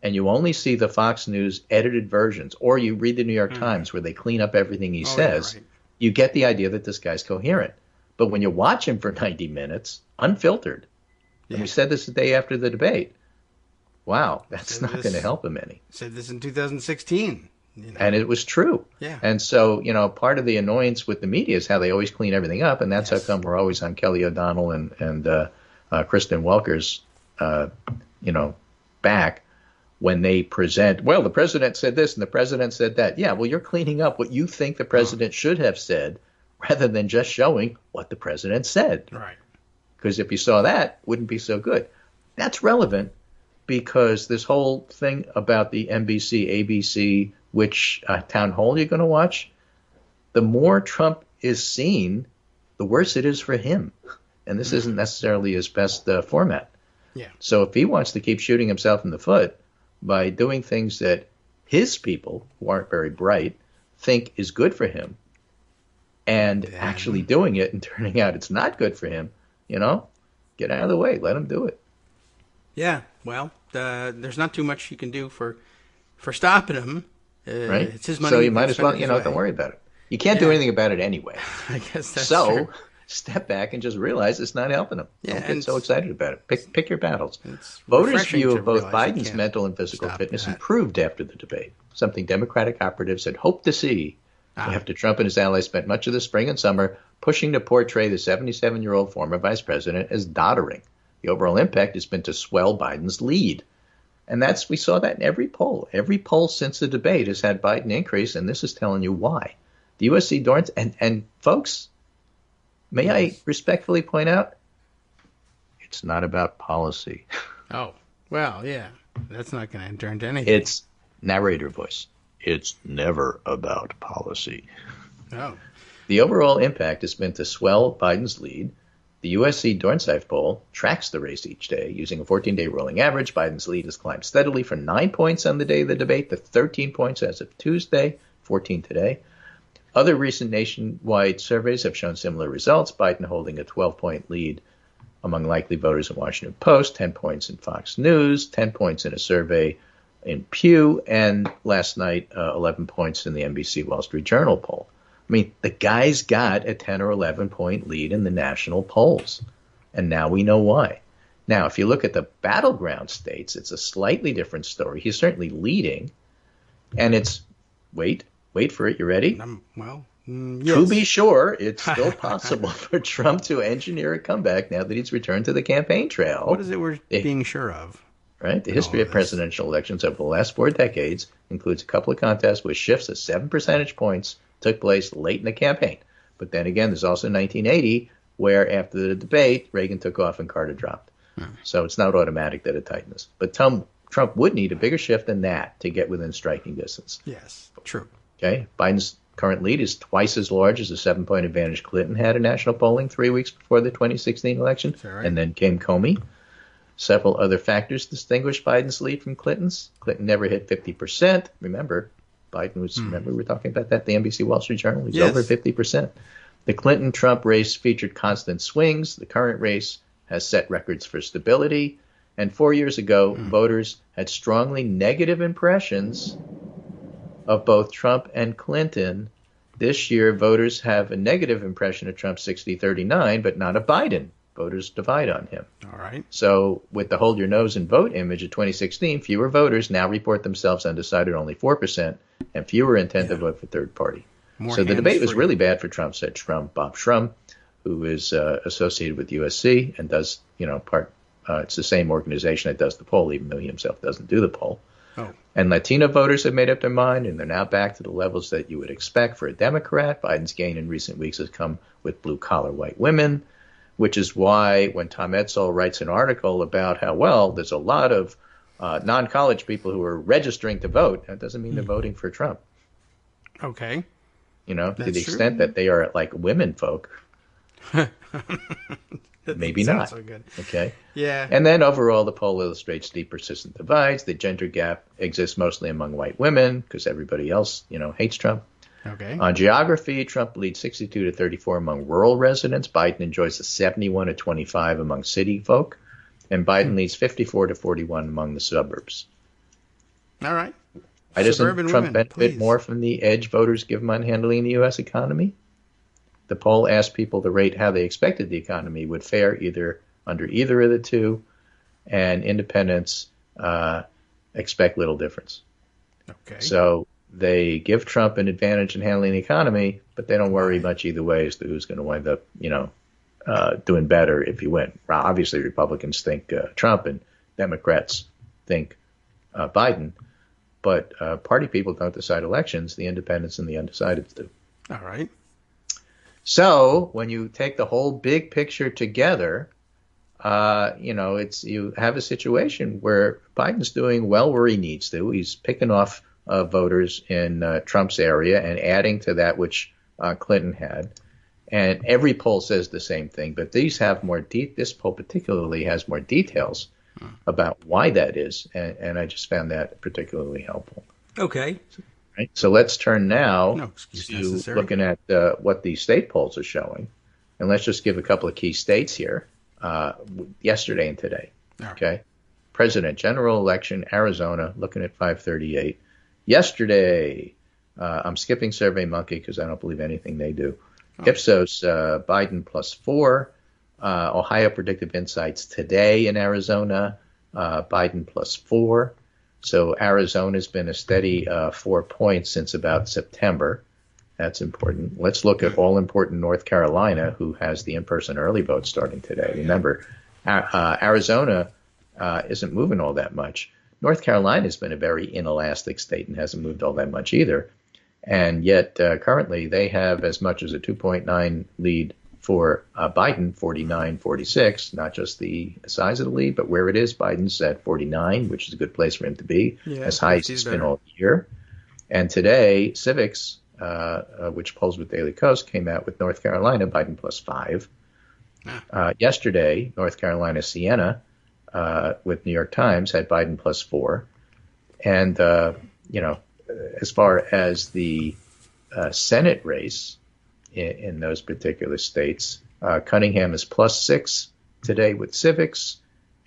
Speaker 4: and you only see the Fox News edited versions, or you read the New York Times where they clean up everything he says, you get the idea that this guy's coherent. But when you watch him for 90 minutes, unfiltered, and we said this the day after the debate, wow, that's not going to help him any.
Speaker 3: Said this in 2016.
Speaker 4: And it was true.
Speaker 3: Yeah.
Speaker 4: And so, part of the annoyance with the media is how they always clean everything up, and that's how come we're always on Kelly O'Donnell and Kristen Welker's, back when they present, well, the president said this and the president said that. Yeah, well, you're cleaning up what you think the president should have said rather than just showing what the president said.
Speaker 3: Right.
Speaker 4: Because if you saw that, it wouldn't be so good. That's relevant because this whole thing about the NBC, ABC, which town hall you're going to watch, the more Trump is seen, the worse it is for him. And this isn't necessarily his best format.
Speaker 3: Yeah.
Speaker 4: So if he wants to keep shooting himself in the foot by doing things that his people, who aren't very bright, think is good for him, and actually doing it and turning out it's not good for him, get out of the way. Let him do it.
Speaker 3: Yeah, well, there's not too much you can do for stopping him.
Speaker 4: Right.
Speaker 3: It's his money.
Speaker 4: So you might as well, don't worry about it. You can't do anything about it anyway.
Speaker 3: I guess that's
Speaker 4: true.
Speaker 3: So
Speaker 4: step back and just realize it's not helping him.
Speaker 3: Yeah,
Speaker 4: Don't get so excited about it. Pick your battles.
Speaker 3: It's
Speaker 4: Voters' view
Speaker 3: refreshing
Speaker 4: of both
Speaker 3: to realize you
Speaker 4: Biden's
Speaker 3: can't
Speaker 4: mental and physical
Speaker 3: stop
Speaker 4: fitness
Speaker 3: that.
Speaker 4: improved after the debate, something Democratic operatives had hoped to see after Trump and his allies spent much of the spring and summer pushing to portray the 77-year-old former vice president as doddering. The overall impact has been to swell Biden's lead. And we saw that in every poll. Every poll since the debate has had Biden increase, and this is telling you why. The USC Dorns, and folks, may I respectfully point out, it's not about policy.
Speaker 3: Oh, well, yeah. That's not going to turn to anything.
Speaker 4: It's narrator voice. It's never about policy.
Speaker 3: Oh.
Speaker 4: The overall impact has been to swell Biden's lead. The USC Dornsife poll tracks the race each day using a 14-day rolling average. Biden's lead has climbed steadily from 9 points on the day of the debate to 13 points as of Tuesday, 14 today. Other recent nationwide surveys have shown similar results. Biden holding a 12-point lead among likely voters in Washington Post, 10 points in Fox News, 10 points in a survey in Pew, and last night 11 points in the NBC Wall Street Journal poll. I mean, the guy's got a 10 or 11 point lead in the national polls, and now we know why. Now, if you look at the battleground states, it's a slightly different story. He's certainly leading, and it's wait for it. You ready?
Speaker 3: Yes.
Speaker 4: To be sure, it's still possible for Trump to engineer a comeback now that he's returned to the campaign trail.
Speaker 3: What is it we're being sure of?
Speaker 4: Right. The history of presidential elections over the last 4 decades includes a couple of contests with shifts of 7 percentage points took place late in the campaign. But then again, there's also 1980, where after the debate, Reagan took off and Carter dropped. So it's not automatic that it tightens. But Trump would need a bigger shift than that to get within striking distance.
Speaker 3: Yes, true.
Speaker 4: Okay. Biden's current lead is twice as large as the 7-point advantage Clinton had in national polling 3 weeks before the 2016 election.
Speaker 3: Right?
Speaker 4: And then came Comey. Several other factors distinguish Biden's lead from Clinton's. Clinton never hit 50%. Remember, Biden was, remember we were talking about that, the NBC Wall Street Journal? He's over 50%. The Clinton-Trump race featured constant swings. The current race has set records for stability. And 4 years ago, voters had strongly negative impressions of both Trump and Clinton. This year, voters have a negative impression of Trump 60-39, but not of Biden. Voters divide on him.
Speaker 3: All right.
Speaker 4: So with the hold your nose and vote image of 2016, fewer voters now report themselves undecided, only 4%, and fewer intend to vote for third party. So the debate was really bad for Trump, said Bob Shrum, who is associated with USC and does, it's the same organization that does the poll, even though he himself doesn't do the poll.
Speaker 3: Oh.
Speaker 4: And Latino voters have made up their mind, and they're now back to the levels that you would expect for a Democrat. Biden's gain in recent weeks has come with blue-collar white women, which is why when Tom Edsall writes an article about how, well, there's a lot of non-college people who are registering to vote, that doesn't mean they're voting for Trump.
Speaker 3: Okay.
Speaker 4: To the extent that they are like women folk. Maybe not.
Speaker 3: So good.
Speaker 4: Okay.
Speaker 3: Yeah.
Speaker 4: And then overall, the poll illustrates deep, persistent divides. The gender gap exists mostly among white women because everybody else, hates Trump.
Speaker 3: Okay.
Speaker 4: On geography, Trump leads 62-34 among rural residents. Biden enjoys a 71-25 among city folk, and Biden leads 54-41 among the suburbs.
Speaker 3: All right.
Speaker 4: Why doesn't Trump benefit more from the edge voters give him on handling the U.S. economy? The poll asked people to rate how they expected the economy would fare under either of the two, and independents expect little difference.
Speaker 3: Okay.
Speaker 4: So they give Trump an advantage in handling the economy, but they don't worry much either way as to who's going to wind up, doing better if he wins. Obviously, Republicans think Trump and Democrats think Biden, but party people don't decide elections. The independents and the undecideds do.
Speaker 3: All right.
Speaker 4: So when you take the whole big picture together, you have a situation where Biden's doing well where he needs to. He's picking off voters in Trump's area and adding to that which Clinton had. And every poll says the same thing, but these have more this poll particularly has more details about why that is, and I just found that particularly helpful.
Speaker 3: Okay.
Speaker 4: Right? So let's turn now to looking at what the state polls are showing, and let's just give a couple of key states here, yesterday and today. Okay. President general election, Arizona, looking at 538. Yesterday, I'm skipping SurveyMonkey because I don't believe anything they do. Ipsos, Biden +4. Ohio Predictive Insights today in Arizona, Biden +4. So Arizona's been a steady 4 points since about September. That's important. Let's look at all-important North Carolina, who has the in-person early vote starting today. Remember, Arizona isn't moving all that much. North Carolina has been a very inelastic state and hasn't moved all that much either. And yet currently they have as much as a 2.9 lead for Biden, 49-46, not just the size of the lead, but where it is. Biden's at 49, which is a good place for him to be, as high as it's been all year. And today, Civics, which polls with Daily Kos, came out with North Carolina, Biden +5. Yesterday, North Carolina, Siena, with New York Times, had Biden +4. And, as far as the Senate race in those particular states, Cunningham is +6 today with Civics,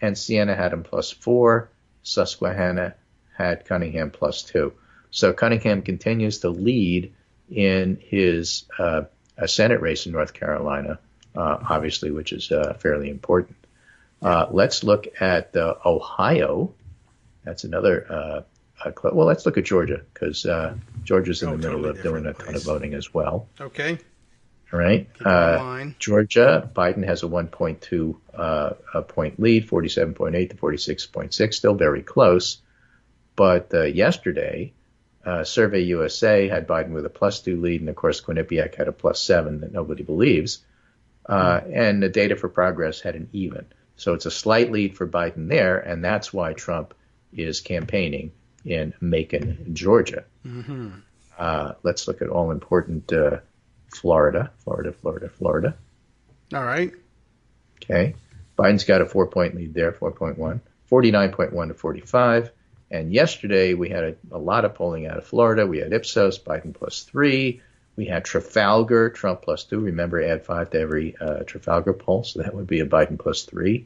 Speaker 4: and Siena had him +4. Susquehanna had Cunningham +2. So Cunningham continues to lead in his Senate race in North Carolina, obviously, which is fairly important. Let's look at Ohio. That's another. Well, let's look at Georgia, because Georgia's in the middle of doing a ton of voting as well.
Speaker 3: Okay.
Speaker 4: All right. Georgia, Biden has a 1.2 point lead, 47.8 to 46.6, still very close. But yesterday, Survey USA had Biden with a +2 lead, and of course Quinnipiac had a +7 that nobody believes. And the Data for Progress had an even. So it's a slight lead for Biden there, and that's why Trump is campaigning in Macon, Georgia. Mm-hmm. Let's look at all important Florida.
Speaker 3: All right.
Speaker 4: Okay. Biden's got a 4-point lead there, 4.1, 49.1 to 45. And yesterday we had a lot of polling out of Florida. We had Ipsos, Biden +3. We had Trafalgar, Trump +2. Remember, add 5 to every Trafalgar poll, so that would be a Biden +3.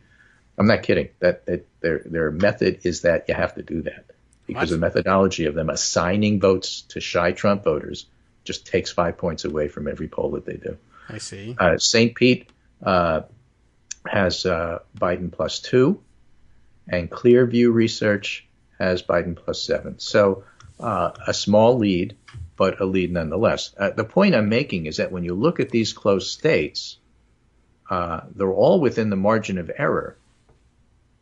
Speaker 4: I'm not kidding. That their method is that you have to do that, because the methodology of them assigning votes to shy Trump voters just takes 5 points away from every poll that they do.
Speaker 3: I see.
Speaker 4: St. Pete has Biden +2, and Clearview Research has Biden +7. So a small lead, but a lead nonetheless. The point I'm making is that when you look at these close states, they're all within the margin of error,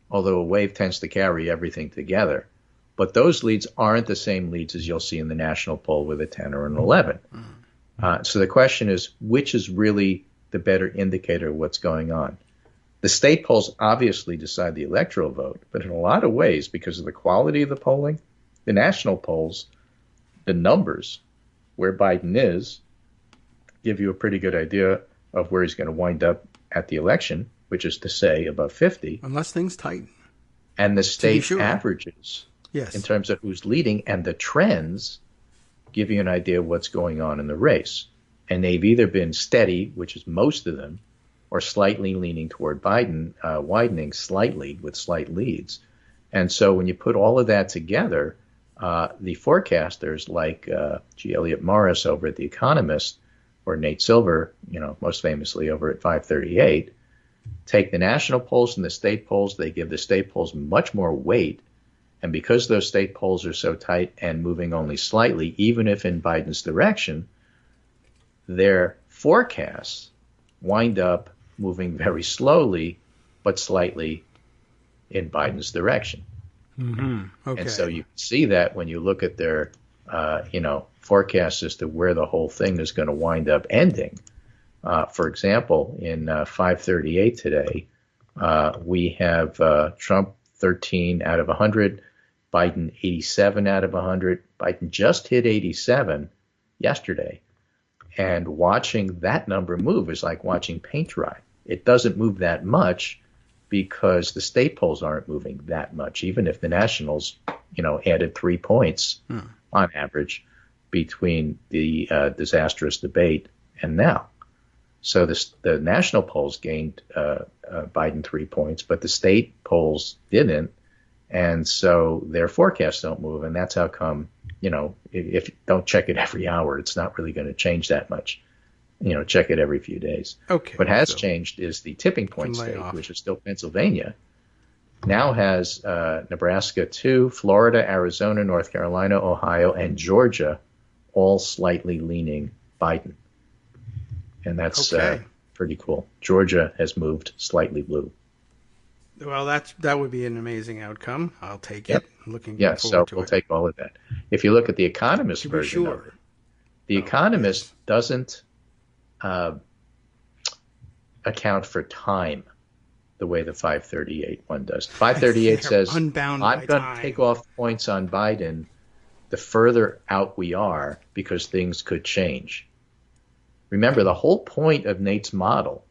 Speaker 4: although a wave tends to carry everything together. But those leads aren't the same leads as you'll see in the national poll with a 10 or an 11. So the question is, which is really the better indicator of what's going on? The state polls obviously decide the electoral vote, but in a lot of ways, because of the quality of the polling, the national polls, the numbers where Biden is, give you a pretty good idea of where he's going to wind up at the election, which is to say above 50.
Speaker 3: Unless things tighten.
Speaker 4: And the state averages,
Speaker 3: yes,
Speaker 4: in terms of who's leading, and the trends give you an idea of what's going on in the race. And they've either been steady, which is most of them, or slightly leaning toward Biden, widening slightly with slight leads. And so when you put all of that together, the forecasters like G. Elliott Morris over at The Economist, or Nate Silver, most famously over at 538, take the national polls and the state polls. They give the state polls much more weight. And because those state polls are so tight and moving only slightly, even if in Biden's direction, their forecasts wind up moving very slowly, but slightly in Biden's direction.
Speaker 3: Mm-hmm. Okay.
Speaker 4: And so you see that when you look at their, forecasts as to where the whole thing is going to wind up ending. For example, in 538 today, we have Trump 13 out of 100, Biden 87 out of 100. Biden just hit 87 yesterday. And watching that number move is like watching paint dry. It doesn't move that much because the state polls aren't moving that much, even if the nationals, added 3 points on average between the disastrous debate and now. So the national polls gained Biden 3 points, but the state polls didn't. And so their forecasts don't move. And that's how come, if you don't check it every hour, it's not really going to change that much. Check it every few days.
Speaker 3: Okay.
Speaker 4: What has changed is the tipping point state, which is still Pennsylvania, now has Nebraska 2, Florida, Arizona, North Carolina, Ohio, and Georgia all slightly leaning Biden. And that's pretty cool. Georgia has moved slightly blue.
Speaker 3: Well, that would be an amazing outcome. I'll take it. Looking forward
Speaker 4: so
Speaker 3: to
Speaker 4: we'll
Speaker 3: it.
Speaker 4: take all of that. If you look at the Economist version of it, the Economist doesn't account for time the way the 538 one does. 538 says, I'm going to take off points on Biden the further out we are because things could change. Remember, the whole point of Nate's model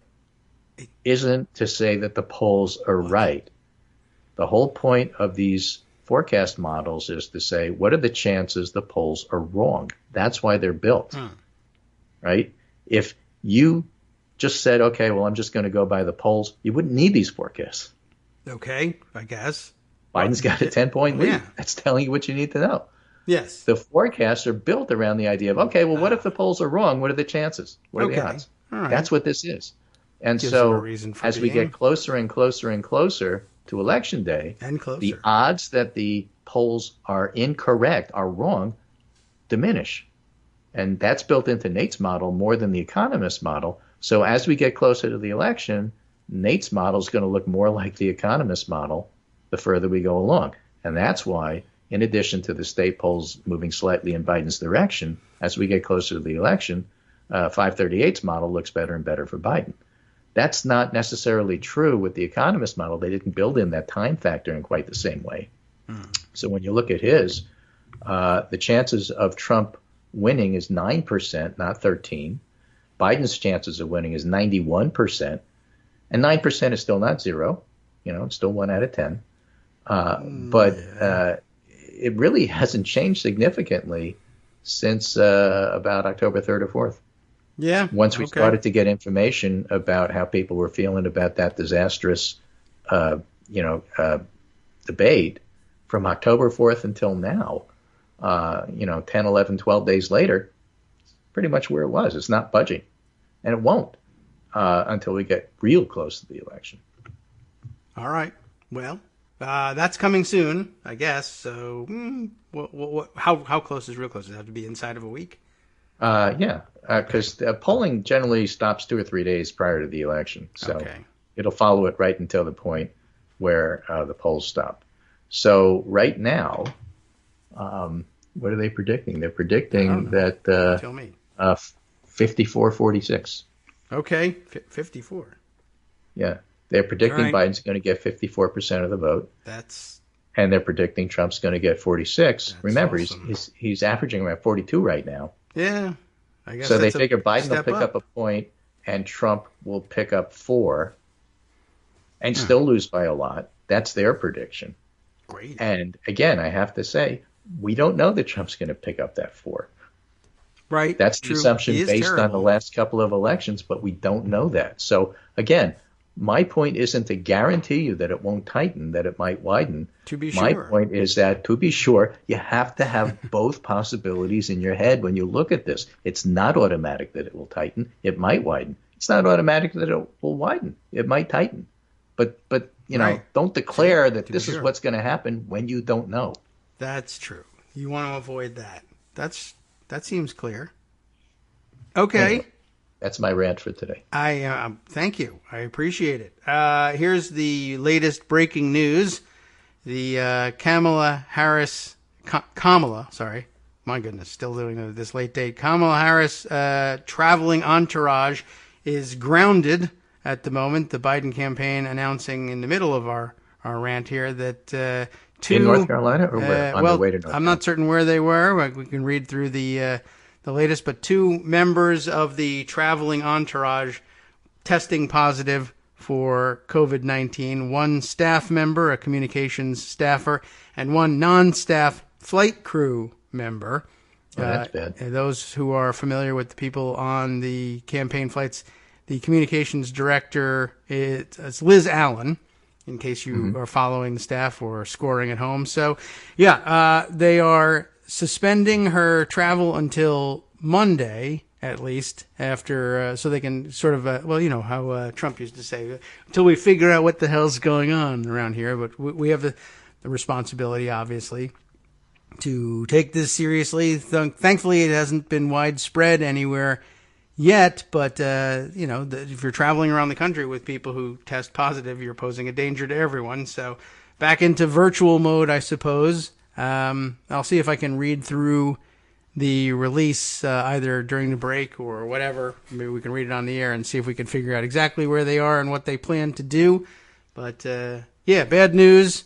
Speaker 4: isn't to say that the polls are right. The whole point of these forecast models is to say, what are the chances the polls are wrong? That's why they're built, right? If you just said, okay, well, I'm just going to go by the polls, you wouldn't need these forecasts.
Speaker 3: Okay, I guess.
Speaker 4: Biden's got a 10-point lead.
Speaker 3: Yeah.
Speaker 4: That's telling you what you need to know.
Speaker 3: Yes.
Speaker 4: The forecasts are built around the idea of, okay, well, what if the polls are wrong? What are the chances? What are the odds?
Speaker 3: All right.
Speaker 4: That's what this is. And
Speaker 3: Gives them a
Speaker 4: so
Speaker 3: reason for
Speaker 4: as we
Speaker 3: being.
Speaker 4: get closer and closer and closer to Election Day,
Speaker 3: And closer.
Speaker 4: the odds that the polls are incorrect, are wrong, diminish. And that's built into Nate's model more than the economist model. So as we get closer to the election, Nate's model is going to look more like the economist model the further we go along. And that's why, in addition to the state polls moving slightly in Biden's direction, as we get closer to the election, 538's model looks better and better for Biden. That's not necessarily true with the economist model. They didn't build in that time factor in quite the same way. So when you look at his, the chances of Trump winning is 9%, not 13. Biden's chances of winning is 91%, and 9% is still not zero. It's still 1 out of 10. But it really hasn't changed significantly since about October 3rd or 4th.
Speaker 3: Yeah.
Speaker 4: Once we started to get information about how people were feeling about that disastrous, debate from October 4th until now, 10, 11, 12 days later, pretty much where it was. It's not budging, and it won't until we get real close to the election.
Speaker 3: All right. Well, that's coming soon, I guess. So how close is real close? Does it have to be inside of a week?
Speaker 4: Because polling generally stops 2 or 3 days prior to the election. So
Speaker 3: Okay.
Speaker 4: it'll follow it right until the point where the polls stop. So right now, what are they predicting? They're predicting that
Speaker 3: Tell me.
Speaker 4: 54-46.
Speaker 3: Okay, 54.
Speaker 4: Yeah. They're predicting
Speaker 3: All right.
Speaker 4: Biden's going to get 54% of the vote,
Speaker 3: That's
Speaker 4: and they're predicting Trump's going to get 46. Remember,
Speaker 3: awesome.
Speaker 4: he's averaging around 42 right now.
Speaker 3: yeah. I guess
Speaker 4: So they
Speaker 3: that's a
Speaker 4: figure Biden will
Speaker 3: step
Speaker 4: pick up a point, and Trump will pick up 4, and still lose by a lot. That's their prediction.
Speaker 3: Great.
Speaker 4: And again, I have to say, we don't know that Trump's going to pick up that 4.
Speaker 3: Right.
Speaker 4: That's the
Speaker 3: True.
Speaker 4: assumption
Speaker 3: He is
Speaker 4: based on the
Speaker 3: terrible.
Speaker 4: last couple of elections, but we don't know that. So again, my point isn't to guarantee you that it won't tighten, that it might widen.
Speaker 3: To be
Speaker 4: My
Speaker 3: sure.
Speaker 4: point is that, to be sure, you have to have both possibilities in your head when you look at this. It's not automatic that it will tighten. It might widen. It's not automatic that it will widen. It might tighten. But
Speaker 3: Right.
Speaker 4: don't declare that
Speaker 3: To be
Speaker 4: this is
Speaker 3: sure.
Speaker 4: what's going to happen when you don't know.
Speaker 3: That's true. You want to avoid that. That seems clear. Okay.
Speaker 4: Anyway, that's my rant for today.
Speaker 3: I thank you. I appreciate it. Here's the latest breaking news. The Kamala, sorry. My goodness, still doing this late date. Kamala Harris traveling entourage is grounded at the moment. The Biden campaign announcing in the middle of our rant here that two...
Speaker 4: In North Carolina or where? On the way to North
Speaker 3: I'm not certain where they were. We can read through the latest, but 2 members of the traveling entourage testing positive for COVID-19. 1 staff member, a communications staffer, and 1 non-staff flight crew member.
Speaker 4: Oh, that's bad.
Speaker 3: And those who are familiar with the people on the campaign flights, the communications director is Liz Allen, in case you are following the staff or scoring at home. So, they are suspending her travel until Monday, at least, after so they can sort of, how Trump used to say, until we figure out what the hell's going on around here. But we have the responsibility, obviously, to take this seriously. Thankfully, it hasn't been widespread anywhere yet, but if you're traveling around the country with people who test positive, you're posing a danger to everyone. So back into virtual mode, I suppose. I'll see if I can read through the release either during the break or whatever. Maybe we can read it on the air and see if we can figure out exactly where they are and what they plan to do. But bad news.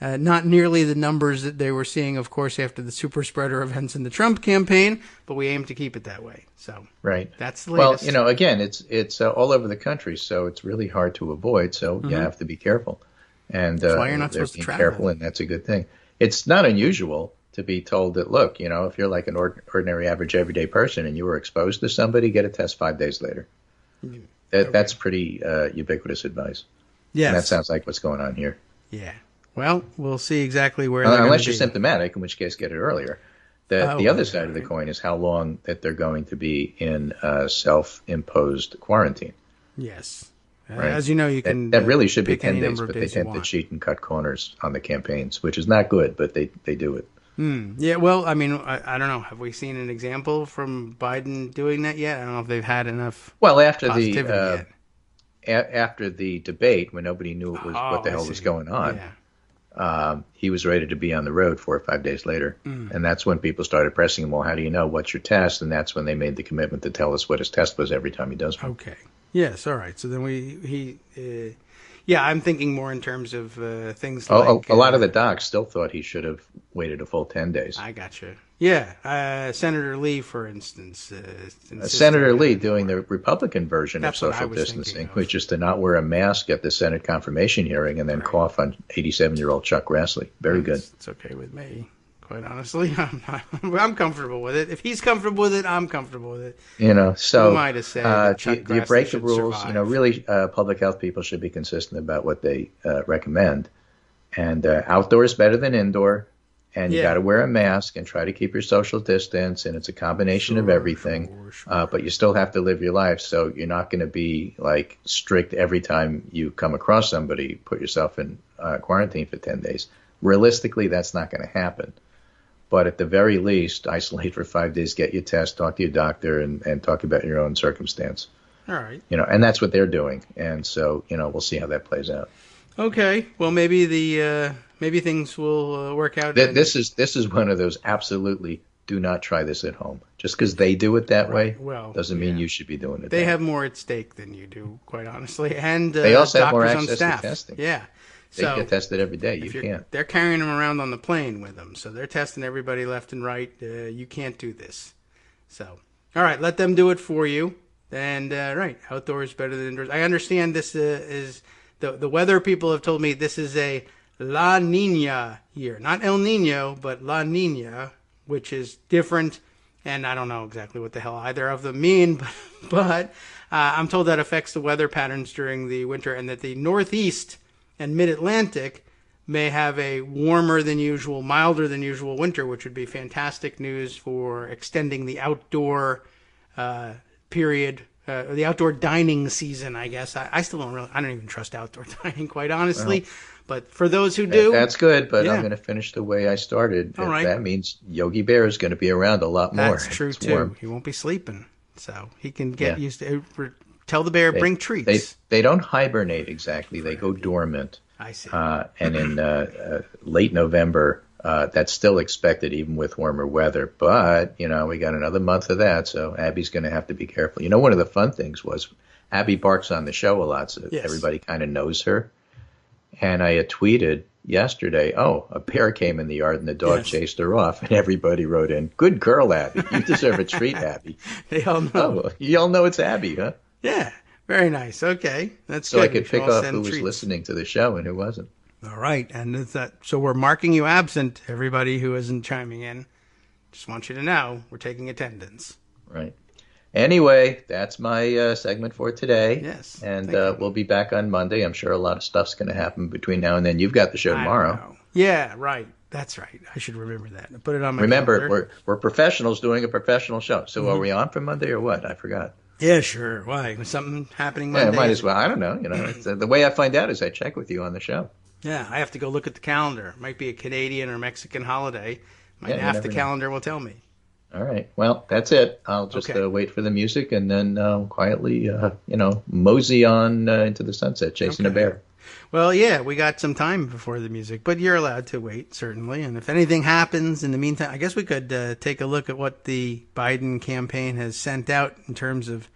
Speaker 3: Not nearly the numbers that they were seeing, of course, after the super spreader events in the Trump campaign, but we aim to keep it that way. So
Speaker 4: right.
Speaker 3: That's the latest.
Speaker 4: Well, again, it's all over the country, so it's really hard to avoid. So you have to be careful, and
Speaker 3: that's why you're not supposed to
Speaker 4: being
Speaker 3: travel.
Speaker 4: careful, and that's a good thing. It's not unusual to be told that, look, if you're like an ordinary, average, everyday person, and you were exposed to somebody, get a test 5 days later. That's pretty ubiquitous advice.
Speaker 3: Yes.
Speaker 4: And that sounds like what's going on here.
Speaker 3: Yeah. Well, we'll see exactly where they're going to be.
Speaker 4: Unless you're symptomatic, in which case get it earlier. The other side of the coin is how long that they're going to be in self-imposed quarantine.
Speaker 3: Yes.
Speaker 4: Right?
Speaker 3: As you know, you can
Speaker 4: that really should be
Speaker 3: pick
Speaker 4: 10
Speaker 3: any
Speaker 4: days,
Speaker 3: number of
Speaker 4: but they
Speaker 3: days you
Speaker 4: tend to
Speaker 3: want.
Speaker 4: cheat and cut corners on the campaigns, which is not good, but they do it.
Speaker 3: Yeah, well, I mean, I don't know. Have we seen an example from Biden doing that yet? I don't know if they've had enough positivity yet.
Speaker 4: After the debate, when nobody knew what the hell was going on, he was ready to be on the road 4 or 5 days later. And that's when people started pressing him, well, how do you know? What's your test? And that's when they made the commitment to tell us what his test was every time he does one.
Speaker 3: Okay. Yes, all right. So then I'm thinking more in terms of things like...
Speaker 4: a lot of the docs still thought he should have waited a full 10 days.
Speaker 3: I gotcha. Yeah. Senator Lee, for instance.
Speaker 4: Senator Lee doing the Republican version of social distancing, which is to not wear a mask at the Senate confirmation hearing and then cough on 87-year-old Chuck Grassley. Very good.
Speaker 3: It's okay with me. Quite honestly, I'm comfortable with it. If he's comfortable with it, I'm comfortable with it.
Speaker 4: So
Speaker 3: who am I to say that Chuck
Speaker 4: you break the
Speaker 3: Grassley
Speaker 4: rules.
Speaker 3: should survive?
Speaker 4: Really, public health people should be consistent about what they recommend. And outdoor is better than indoor. And you got to wear a mask and try to keep your social distance. And it's a combination of everything.
Speaker 3: Sure.
Speaker 4: But you still have to live your life. So you're not going to be like strict every time you come across somebody. Put yourself in quarantine for 10 days. Realistically, that's not going to happen. But at the very least, isolate for 5 days, get your test, talk to your doctor, and talk about your own circumstance.
Speaker 3: All right.
Speaker 4: And that's what they're doing. And so, we'll see how that plays out.
Speaker 3: Okay. Well, maybe maybe things will work out.
Speaker 4: This is one of those absolutely do not try this at home. Just because they do it that way doesn't mean you should be doing it.
Speaker 3: They have more at stake than you do, quite honestly. And
Speaker 4: they also have more
Speaker 3: doctors
Speaker 4: access
Speaker 3: on staff.
Speaker 4: to testing.
Speaker 3: Yeah.
Speaker 4: They get tested every day. You can't.
Speaker 3: They're carrying them around on the plane with them, so they're testing everybody left and right. You can't do this. So, all right, let them do it for you. And outdoors better than indoors. I understand this is the weather people have told me this is a La Nina year, not El Nino, but La Nina, which is different. And I don't know exactly what the hell either of them mean, but I'm told that affects the weather patterns during the winter, and that the Northeast and Mid-Atlantic may have a warmer than usual, milder than usual winter, which would be fantastic news for extending the outdoor period, the outdoor dining season, I guess. I don't even trust outdoor dining, quite honestly. But for those who do...
Speaker 4: That's good, but I'm going to finish the way I started.
Speaker 3: All right.
Speaker 4: That means Yogi Bear is going to be around a lot more.
Speaker 3: That's true, too. Warm. He won't be sleeping, so he can get used to... Tell the bear, bring treats.
Speaker 4: They don't hibernate exactly. They go dormant.
Speaker 3: I see.
Speaker 4: And in late November, that's still expected, even with warmer weather. But, we got another month of that, so Abby's going to have to be careful. One of the fun things was Abby barks on the show a lot, so everybody kind of knows her. And I had tweeted yesterday, a bear came in the yard and the dog chased her off. And everybody wrote in, good girl, Abby. You deserve a treat, Abby.
Speaker 3: They all know.
Speaker 4: You all know it's Abby, huh?
Speaker 3: Yeah, very nice. Okay, that's
Speaker 4: so
Speaker 3: good.
Speaker 4: I could pick up who was listening to the show and who wasn't.
Speaker 3: All right, and so we're marking you absent, everybody who isn't chiming in. Just want you to know we're taking attendance.
Speaker 4: Right. Anyway, that's my segment for today.
Speaker 3: Yes.
Speaker 4: And we'll be back on Monday. I'm sure a lot of stuff's going to happen between now and then. You've got the show tomorrow.
Speaker 3: Yeah, right. That's right. I should remember that. Put it on my calendar.
Speaker 4: We're professionals doing a professional show. So are we on for Monday or what? I forgot.
Speaker 3: Yeah, sure. Why? Was something happening Monday?
Speaker 4: Yeah, might as well. I don't know. The way I find out is I check with you on the show.
Speaker 3: Yeah, I have to go look at the calendar. Might be a Canadian or Mexican holiday. Half the calendar will tell me.
Speaker 4: All right. Well, that's it. I'll just wait for the music and then quietly, mosey on into the sunset, chasing a bear.
Speaker 3: Well, yeah, we got some time before the music, but you're allowed to wait, certainly. And if anything happens in the meantime, I guess we could take a look at what the Biden campaign has sent out in terms of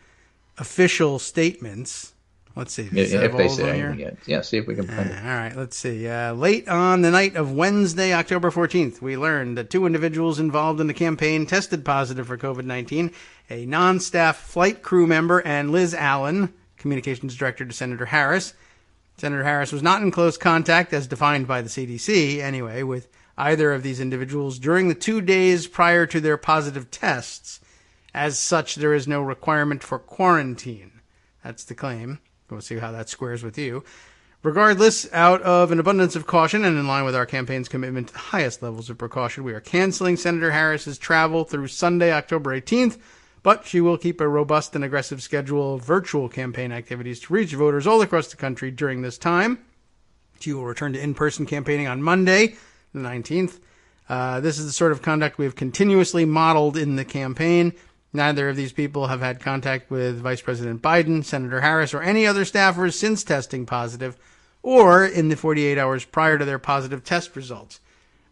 Speaker 3: official statements. Let's see.
Speaker 4: If they say anything yet. Yeah, see if we can find it.
Speaker 3: All right, let's see. Late on the night of Wednesday, October 14th, we learned that 2 individuals involved in the campaign tested positive for COVID-19, a non-staff flight crew member and Liz Allen, communications director to Senator Harris. Senator Harris was not in close contact, as defined by the CDC, anyway, with either of these individuals during the 2 days prior to their positive tests. As such, there is no requirement for quarantine. That's the claim. We'll see how that squares with you. Regardless, out of an abundance of caution and in line with our campaign's commitment to the highest levels of precaution, we are canceling Senator Harris's travel through Sunday, October 18th, but she will keep a robust and aggressive schedule of virtual campaign activities to reach voters all across the country during this time. She will return to in-person campaigning on Monday, the 19th. This is the sort of conduct we have continuously modeled in the campaign. Neither of these people have had contact with Vice President Biden, Senator Harris, or any other staffers since testing positive, or in the 48 hours prior to their positive test results,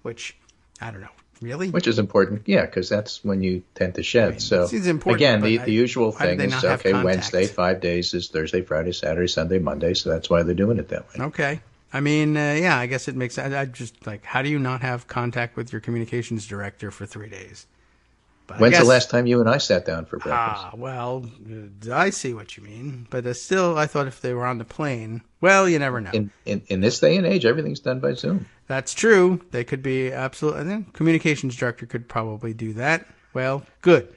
Speaker 3: which, I don't know, really?
Speaker 4: Which is important, yeah, because that's when you tend to shed. I mean, so, again, the usual thing is, okay, Wednesday, 5 days is Thursday, Friday, Saturday, Sunday, Monday, so that's why they're doing it that way.
Speaker 3: Okay. I mean, yeah, I guess it makes sense. I just, like, how do you not have contact with your communications director for 3 days?
Speaker 4: But when's the last time you and I sat down for breakfast?
Speaker 3: Well, I see what you mean. But still, I thought if they were on the plane, well, you never know.
Speaker 4: In this day and age, everything's done by Zoom.
Speaker 3: That's true. They could be absolutely. I think communications director could probably do that. Well, good.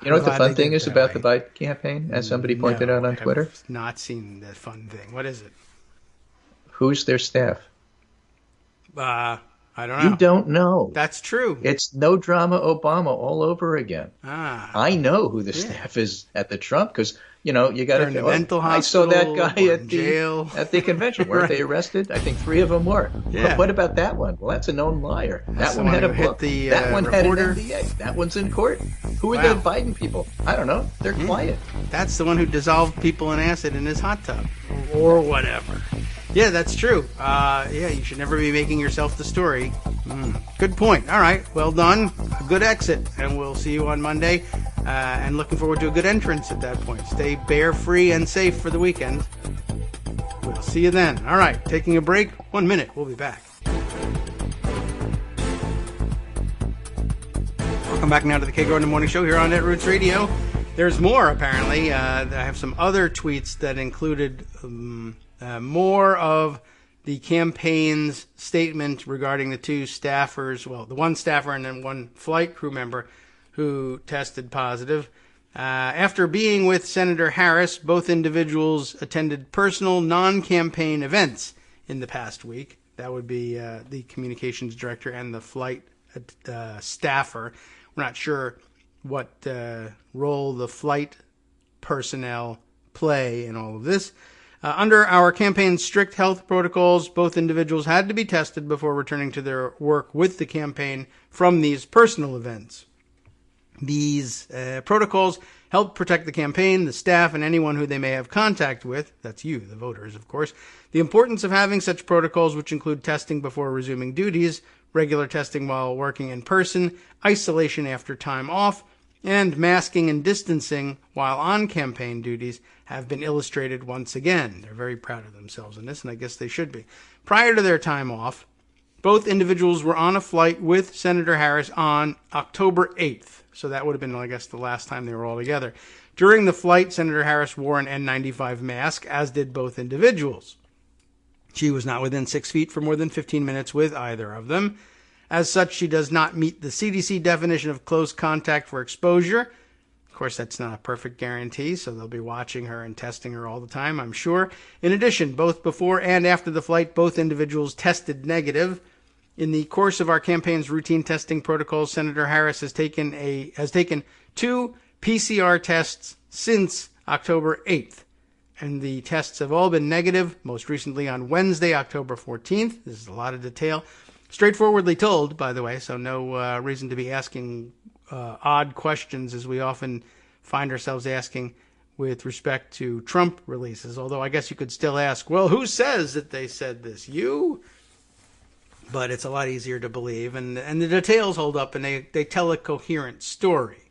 Speaker 4: You know what the fun thing is about the Biden campaign, as somebody pointed out on Twitter?
Speaker 3: I've not seen that fun thing. What is it?
Speaker 4: Who's their staff?
Speaker 3: I don't know.
Speaker 4: You don't know.
Speaker 3: That's true.
Speaker 4: It's no drama Obama all over again. I know who the staff is at the Trump because, you know, you got to
Speaker 3: go. Mental hospital.
Speaker 4: I saw that guy at
Speaker 3: jail.
Speaker 4: The convention. Weren't they arrested? I think 3 of them were.
Speaker 3: Yeah.
Speaker 4: But what about that one? Well, that's a known liar.
Speaker 3: That's
Speaker 4: that one had a book.
Speaker 3: That
Speaker 4: one
Speaker 3: reporter.
Speaker 4: had an NDA. That one's in court. Who are the Biden people? I don't know. They're quiet.
Speaker 3: That's the one who dissolved people in acid in his hot tub or whatever. Yeah, that's true. Yeah, you should never be making yourself the story. Good point. All right, well done. A good exit, and we'll see you on Monday. And looking forward to a good entrance at that point. Stay bear-free and safe for the weekend. We'll see you then. All right, taking a break. 1 minute. We'll be back. Welcome back now to the Kagro in the Morning Show here on Netroots Radio. There's more, apparently. I have some other tweets that included more of the campaign's statement regarding the 2 staffers, well, the 1 staffer and then 1 flight crew member who tested positive. After being with Senator Harris, both individuals attended personal non-campaign events in the past week. That would be the communications director and the flight staffer. We're not sure what role the flight personnel play in all of this. Under our campaign's strict health protocols, both individuals had to be tested before returning to their work with the campaign from these personal events. These protocols help protect the campaign, the staff, and anyone who they may have contact with. That's you, the voters, of course. The importance of having such protocols, which include testing before resuming duties, regular testing while working in person, isolation after time off, and masking and distancing while on campaign duties, have been illustrated once again. They're very proud of themselves in this, and I guess they should be. Prior to their time off, both individuals were on a flight with Senator Harris on October 8th. So that would have been, I guess, the last time they were all together. During the flight, Senator Harris wore an N95 mask, as did both individuals. She was not within 6 feet for more than 15 minutes with either of them. As such, she does not meet the CDC definition of close contact for exposure. Of course, that's not a perfect guarantee, so they'll be watching her and testing her all the time, I'm sure. In addition, both before and after the flight, both individuals tested negative. In the course of our campaign's routine testing protocols, Senator Harris has taken 2 PCR tests since October 8th. And the tests have all been negative, most recently on Wednesday, October 14th. This is a lot of detail. Straightforwardly told, by the way, so no reason to be asking odd questions as we often find ourselves asking with respect to Trump releases. Although I guess you could still ask, well, who says that they said this? You? But it's a lot easier to believe. And the details hold up, and they tell a coherent story.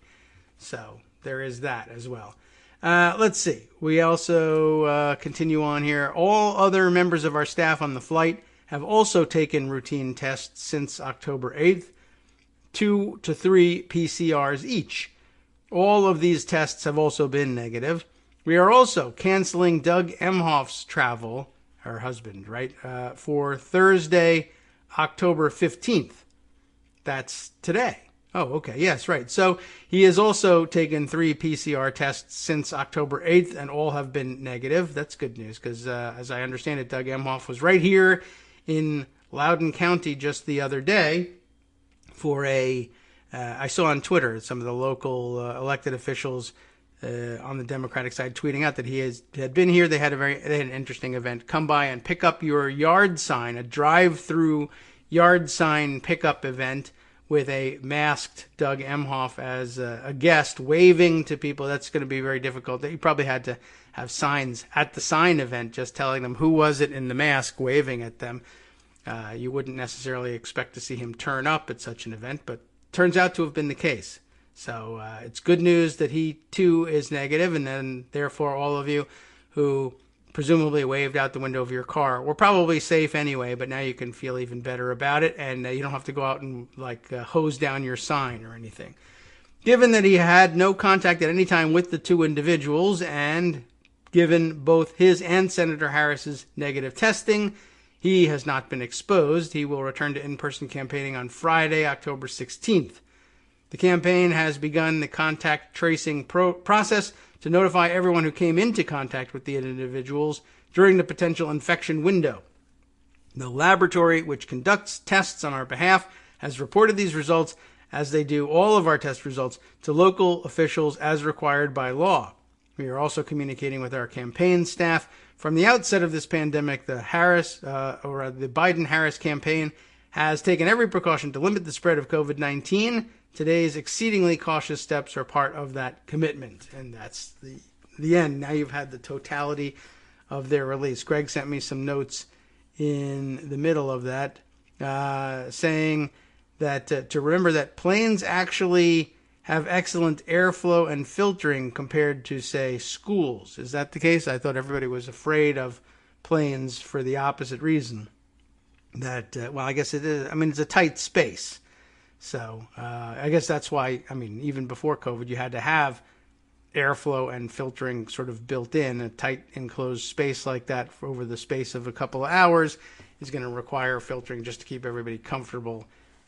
Speaker 3: So there is that as well. Let's see. We also continue on here. All other members of our staff on the flight have also taken routine tests since October 8th, 2 to 3 PCRs each. All of these tests have also been negative. We are also canceling Doug Emhoff's travel, her husband, right, for Thursday, October 15th. That's today. Oh, okay. Yes, right. So he has also taken 3 PCR tests since October 8th, and all have been negative. That's good news because, as I understand it, Doug Emhoff was right here in Loudoun County just the other day for I saw on Twitter some of the local elected officials on the Democratic side tweeting out that had been here. They had an interesting event. Come by and pick up your yard sign, a drive-through yard sign pickup event with a masked Doug Emhoff as a guest, waving to people. That's going to be very difficult. You probably had to have signs at the sign event just telling them who was it in the mask waving at them. You wouldn't necessarily expect to see him turn up at such an event, but turns out to have been the case. So it's good news that he, too, is negative, and then, therefore, all of you who presumably waved out the window of your car were probably safe anyway, but now you can feel even better about it, and you don't have to go out and hose down your sign or anything. Given that he had no contact at any time with the 2 individuals, and given both his and Senator Harris's negative testing, he has not been exposed. He will return to in-person campaigning on Friday, October 16th. The campaign has begun the contact tracing process to notify everyone who came into contact with the individuals during the potential infection window. The laboratory, which conducts tests on our behalf, has reported these results, as they do all of our test results, to local officials as required by law. We are also communicating with our campaign staff. From the outset of this pandemic, the Biden-Harris campaign has taken every precaution to limit the spread of COVID-19. Today's exceedingly cautious steps are part of that commitment. And that's the end. Now you've had the totality of their release. Greg sent me some notes in the middle of that, saying that to remember that planes actually have excellent airflow and filtering compared to, say, schools. Is that the case? I thought everybody was afraid of planes for the opposite reason. That, I guess it is. I mean, it's a tight space. So I guess that's why, even before COVID, you had to have airflow and filtering sort of built in. A tight enclosed space like that for over the space of a couple of hours is going to require filtering just to keep everybody comfortable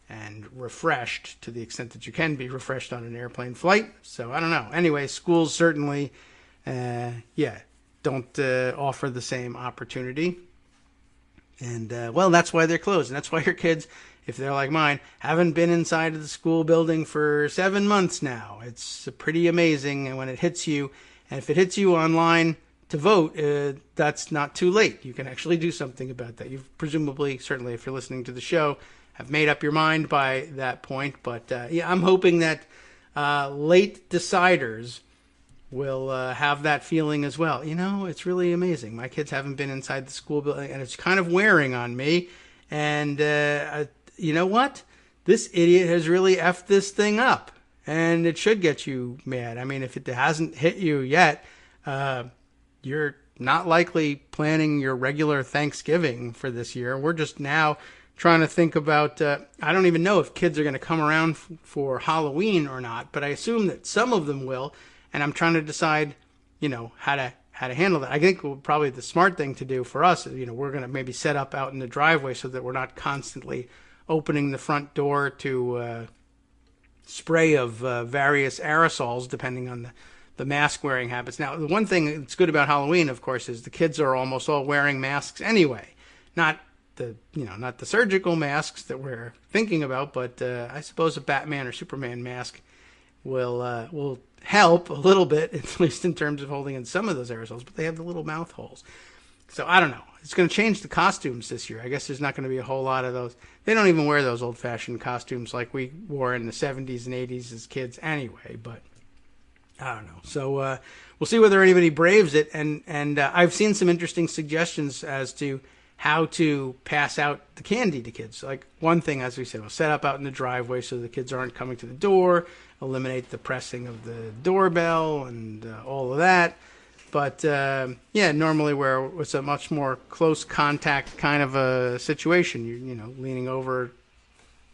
Speaker 3: and refreshed to the extent that you can be refreshed on an airplane flight. So I don't know. Anyway, schools certainly, don't offer the same opportunity. And, that's why they're closed. And that's why your kids, if they're like mine, haven't been inside of the school building for 7 months now. It's pretty amazing. And when it hits you, and if it hits you online to vote, that's not too late. You can actually do something about that. You've presumably, certainly if you're listening to the show, have made up your mind by that point. But, I'm hoping that late deciders will have that feeling as well. It's really amazing. My kids haven't been inside the school building, and it's kind of wearing on me. And you know what? This idiot has really effed this thing up, and it should get you mad. I mean, if it hasn't hit you yet, you're not likely planning your regular Thanksgiving for this year. We're just now trying to think about, I don't even know if kids are going to come around for Halloween or not, but I assume that some of them will, and I'm trying to decide, how to handle that. I think probably the smart thing to do for us, we're going to maybe set up out in the driveway so that we're not constantly opening the front door to spray of various aerosols, depending on the mask wearing habits. Now, the one thing that's good about Halloween, of course, is the kids are almost all wearing masks anyway. Not the surgical masks that we're thinking about, but I suppose a Batman or Superman mask will help a little bit, at least in terms of holding in some of those aerosols, but they have the little mouth holes. So I don't know. It's going to change the costumes this year. I guess there's not going to be a whole lot of those. They don't even wear those old-fashioned costumes like we wore in the 70s and 80s as kids anyway, but I don't know. So we'll see whether anybody braves it, and I've seen some interesting suggestions as to how to pass out the candy to kids. Like one thing, as we said, we'll set up out in the driveway so the kids aren't coming to the door, eliminate the pressing of the doorbell and all of that. But, normally where it's a much more close contact kind of a situation, you leaning over,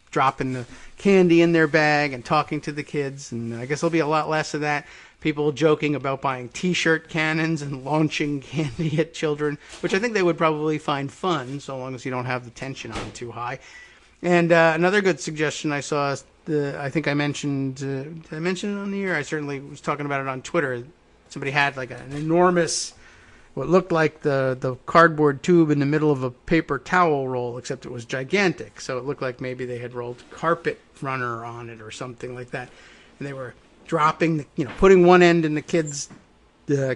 Speaker 3: dropping the candy in their bag and talking to the kids. And I guess there'll be a lot less of that. People joking about buying T-shirt cannons and launching candy at children, which I think they would probably find fun, so long as you don't have the tension on too high. And another good suggestion I saw is I think I mentioned, did I mention it on the air? I certainly was talking about it on Twitter. Somebody had like an enormous, what looked like the cardboard tube in the middle of a paper towel roll, except it was gigantic. So it looked like maybe they had rolled carpet runner on it or something like that. And they were dropping, putting one end in the kid's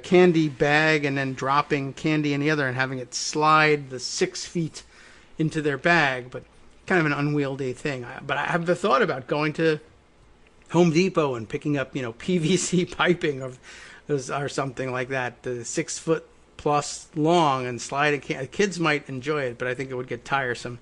Speaker 3: candy bag and then dropping candy in the other and having it slide the 6 feet into their bag. But kind of an unwieldy thing. But I have the thought about going to Home Depot and picking up, PVC piping or something like that, the 6 foot plus long, and sliding. Kids might enjoy it, but I think it would get tiresome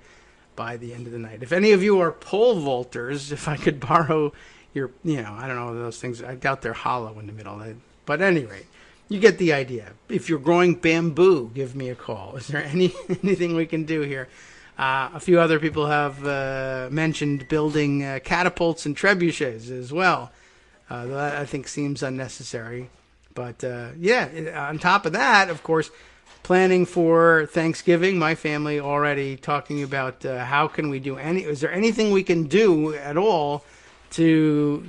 Speaker 3: by the end of the night. If any of you are pole vaulters, if I could borrow your, I don't know those things. I doubt they're hollow in the middle. But at any rate, you get the idea. If you're growing bamboo, give me a call. Is there anything we can do here? A few other people have mentioned building catapults and trebuchets as well. That I think seems unnecessary. But on top of that, of course, planning for Thanksgiving. My family already talking about how can we do is there anything we can do at all to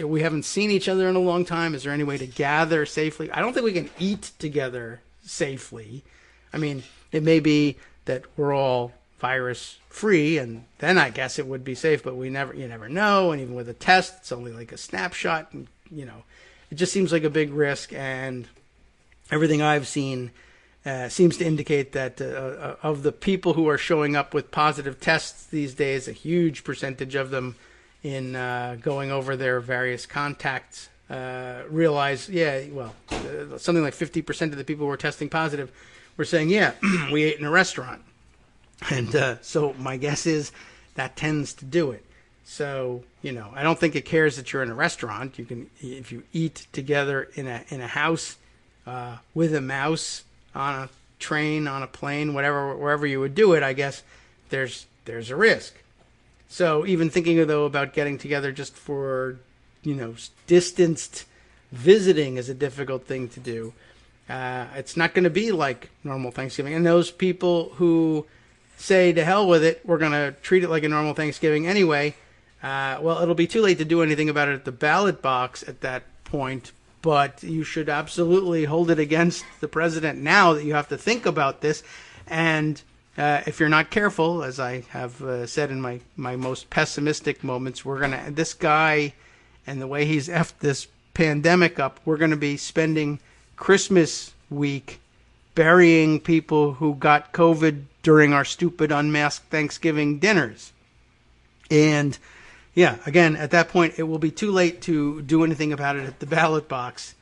Speaker 3: we haven't seen each other in a long time. Is there any way to gather safely? I don't think we can eat together safely. I mean, it may be that we're all virus free, and then I guess it would be safe, but you never know. And even with a test, it's only like a snapshot, and it just seems like a big risk. And everything I've seen seems to indicate that of the people who are showing up with positive tests these days, a huge percentage of them in going over their various contacts realize, something like 50% of the people who are testing positive were saying, we ate in a restaurant. And so my guess is that tends to do it. So, I don't think it cares that you're in a restaurant. You can, if you eat together in a house with a mouse, on a train, on a plane, wherever you would do it, I guess there's a risk. So even thinking, though, about getting together just for, distanced visiting is a difficult thing to do. It's not going to be like normal Thanksgiving. And those people who say, to hell with it, we're going to treat it like a normal Thanksgiving anyway, it'll be too late to do anything about it at the ballot box at that point. But you should absolutely hold it against the president now that you have to think about this. And if you're not careful, as I have said in my most pessimistic moments, this guy and the way he's effed this pandemic up, we're going to be spending Christmas week burying people who got COVID during our stupid unmasked Thanksgiving dinners. And again, at that point, it will be too late to do anything about it at the ballot box.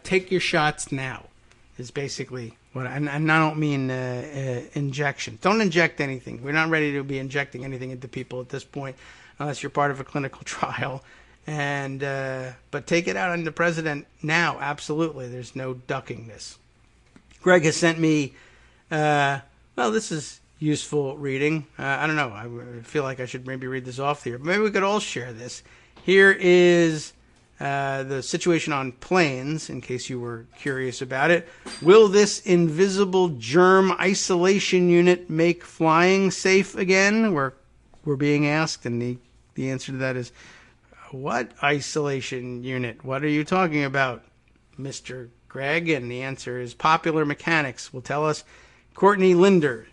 Speaker 3: Take your shots now is basically what, and I don't mean injection. Don't inject anything. We're not ready to be injecting anything into people at this point, unless you're part of a clinical trial. And but take it out on the president now. Absolutely, there's no ducking this. Greg has sent me. This is useful reading. I don't know. I feel like I should maybe read this off here. Maybe we could all share this. Here is the situation on planes, in case you were curious about it. Will this invisible germ isolation unit make flying safe again? We're being asked, and the answer to that is, what isolation unit? What are you talking about, Mr. Greg? And the answer is Popular Mechanics will tell us. Courtney Linder.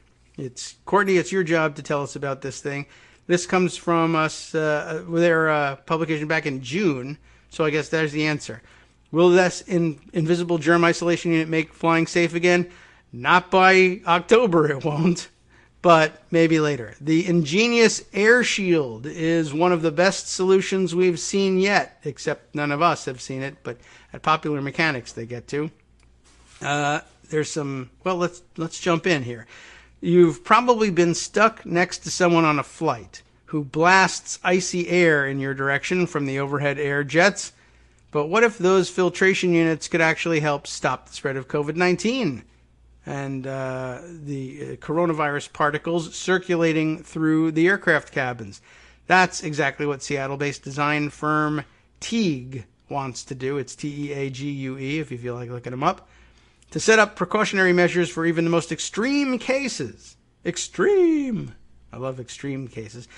Speaker 3: Courtney, it's your job to tell us about this thing. This comes from us, their publication back in June, so I guess there's the answer. Will this invisible germ isolation unit make flying safe again? Not by October, it won't, but maybe later. The ingenious air shield is one of the best solutions we've seen yet, except none of us have seen it, but at Popular Mechanics they get to. There's some, let's jump in here. You've probably been stuck next to someone on a flight who blasts icy air in your direction from the overhead air jets. But what if those filtration units could actually help stop the spread of COVID-19 and the coronavirus particles circulating through the aircraft cabins? That's exactly what Seattle-based design firm Teague wants to do. It's Teague, if you feel like looking them up. To set up precautionary measures for even the most extreme cases. Extreme! I love extreme cases.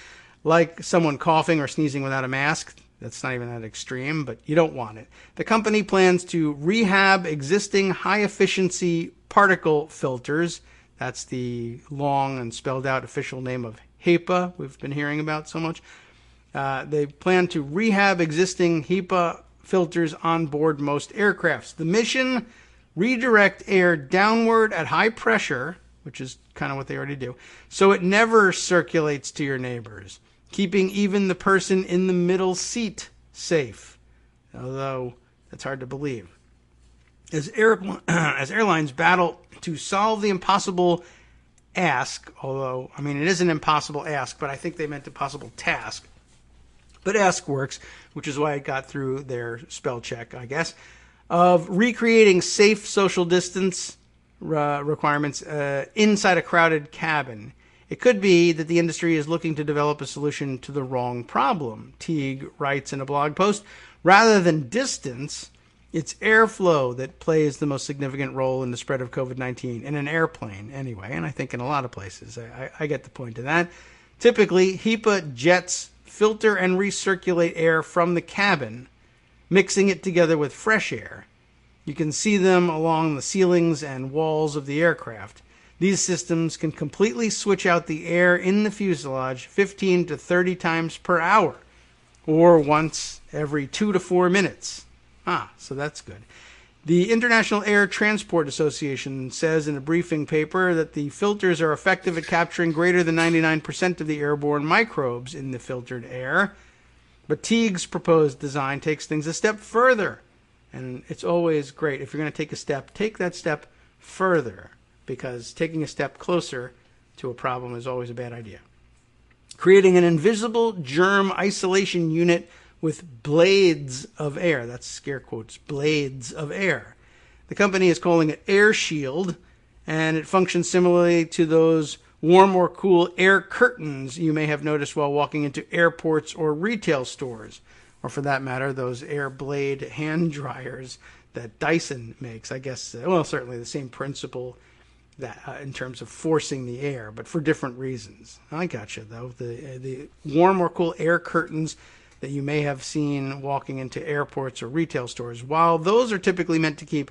Speaker 3: like someone coughing or sneezing without a mask. That's not even that extreme, but you don't want it. The company plans to rehab existing high-efficiency particle filters. That's the long and spelled out official name of HEPA we've been hearing about so much. They plan to rehab existing HEPA filters on board most aircrafts. The mission, redirect air downward at high pressure, which is kind of what they already do, so it never circulates to your neighbors, keeping even the person in the middle seat safe. Although that's hard to believe. As airlines battle to solve the impossible ask, although, I mean, it is an impossible ask, but I think they meant impossible task. But ask works, which is why it got through their spell check, I guess, of recreating safe social distance requirements inside a crowded cabin. It could be that the industry is looking to develop a solution to the wrong problem. Teague writes in a blog post, rather than distance, it's airflow that plays the most significant role in the spread of COVID-19, in an airplane anyway, and I think in a lot of places. I get the point of that. Typically, HEPA jets filter and recirculate air from the cabin, mixing it together with fresh air. You can see them along the ceilings and walls of the aircraft. These systems can completely switch out the air in the fuselage 15 to 30 times per hour, or once every 2 to 4 minutes. So that's good. The International Air Transport Association says in a briefing paper that the filters are effective at capturing greater than 99% of the airborne microbes in the filtered air. But Teague's proposed design takes things a step further. And it's always great. If you're going to take a step, take that step further, because taking a step closer to a problem is always a bad idea. Creating an invisible germ isolation unit with blades of air. That's scare quotes, blades of air. The company is calling it Air Shield, and it functions similarly to those warm or cool air curtains you may have noticed while walking into airports or retail stores, or for that matter, those air blade hand dryers that Dyson makes. I guess, well, certainly the same principle that in terms of forcing the air, but for different reasons. I gotcha, though. The warm or cool air curtains that you may have seen walking into airports or retail stores, while those are typically meant to keep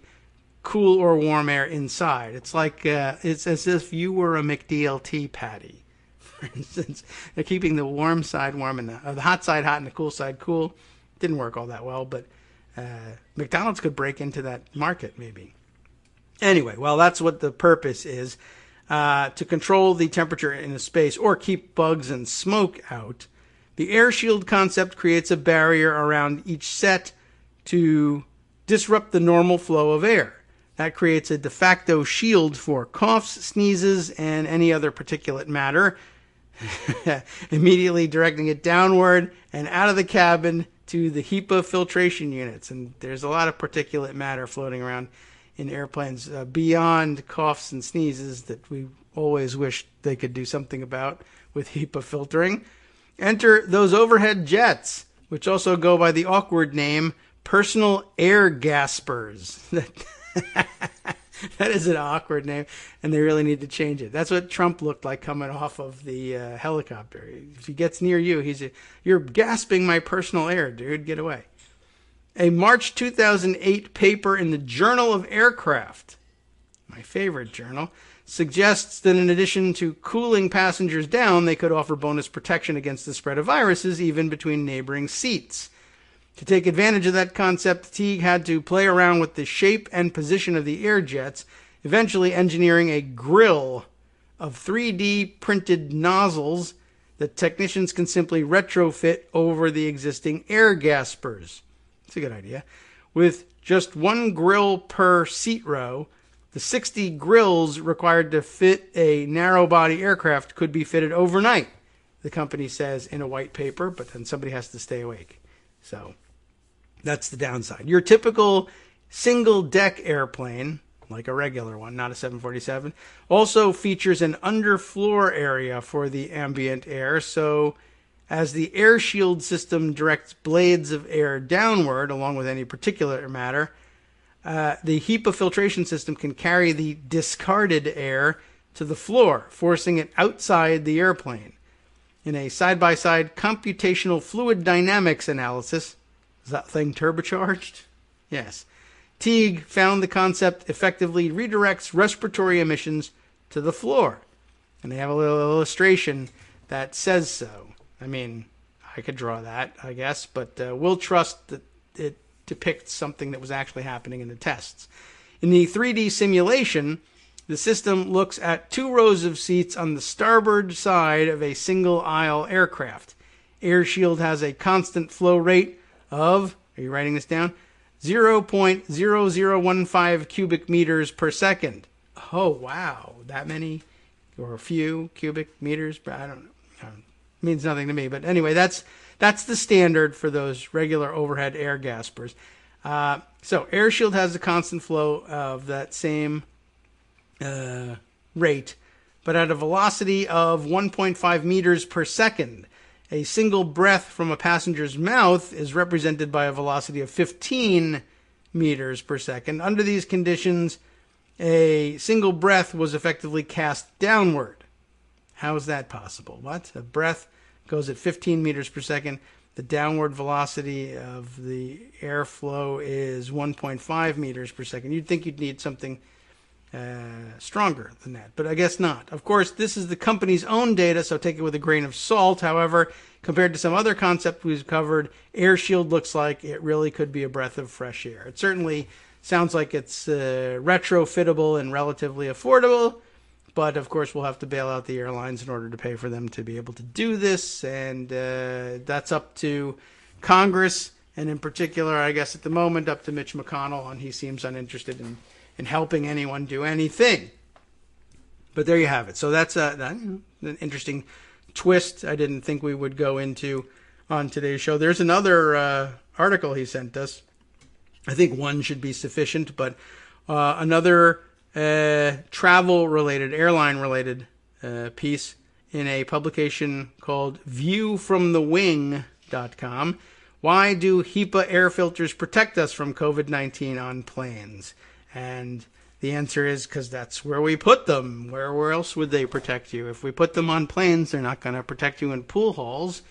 Speaker 3: cool or warm air inside. It's like it's as if you were a McDLT patty, for instance. They're keeping the warm side warm and the hot side hot and the cool side cool. Didn't work all that well, but McDonald's could break into that market maybe. Anyway, well, that's what the purpose is, to control the temperature in a space or keep bugs and smoke out. The air shield concept creates a barrier around each set to disrupt the normal flow of air. That creates a de facto shield for coughs, sneezes, and any other particulate matter, immediately directing it downward and out of the cabin to the HEPA filtration units. And there's a lot of particulate matter floating around in airplanes beyond coughs and sneezes that we always wish they could do something about with HEPA filtering. Enter those overhead jets, which also go by the awkward name personal air gaspers. That is an awkward name, and they really need to change it. That's what Trump looked like coming off of the helicopter. If he gets near you, you're gasping my personal air, dude. Get away. A March 2008 paper in the Journal of Aircraft, my favorite journal, suggests that in addition to cooling passengers down, they could offer bonus protection against the spread of viruses even between neighboring seats. To take advantage of that concept, Teague had to play around with the shape and position of the air jets, eventually engineering a grill of 3D printed nozzles that technicians can simply retrofit over the existing air gaspers. It's a good idea. With just one grill per seat row, the 60 grills required to fit a narrow-body aircraft could be fitted overnight, the company says in a white paper, but then somebody has to stay awake. So that's the downside. Your typical single-deck airplane, like a regular one, not a 747, also features an underfloor area for the ambient air, so as the air shield system directs blades of air downward, along with any particulate matter, the HEPA filtration system can carry the discarded air to the floor, forcing it outside the airplane. in a side-by-side computational fluid dynamics analysis. Is that thing turbocharged? Yes. Teague found the concept effectively redirects respiratory emissions to the floor. And they have a little illustration that says so. I mean, I could draw that, I guess, but we'll trust that it depicts something that was actually happening in the tests. In the 3D simulation, the system looks at 2 rows of seats on the starboard side of a single-aisle aircraft. AirShield has a constant flow rate of, are you writing this down? 0.0015 cubic meters per second. Oh, wow. That many? Or a few cubic meters? I don't know. It means nothing to me. But anyway, that's the standard for those regular overhead air gaspers. So AirShield has a constant flow of that same rate, but at a velocity of 1.5 meters per second. A single breath from a passenger's mouth is represented by a velocity of 15 meters per second. Under these conditions, a single breath was effectively cast downward. How is that possible? What? A breath goes at 15 meters per second. The downward velocity of the airflow is 1.5 meters per second. You'd think you'd need something stronger than that, but I guess not. Of course, this is the company's own data, so take it with a grain of salt. However, compared to some other concepts we've covered, AirShield looks like it really could be a breath of fresh air. It certainly sounds like it's retrofittable and relatively affordable, but of course we'll have to bail out the airlines in order to pay for them to be able to do this, and that's up to Congress, and in particular, I guess at the moment, up to Mitch McConnell, and he seems uninterested in helping anyone do anything. But there you have it. So that's an interesting twist I didn't think we would go into on today's show. There's another article he sent us. I think one should be sufficient, but another travel-related, airline-related piece in a publication called viewfromthewing.com. Why do HEPA air filters protect us from COVID-19 on planes? And the answer is because that's where we put them. Where else would they protect you? If we put them on planes, they're not going to protect you in pool halls.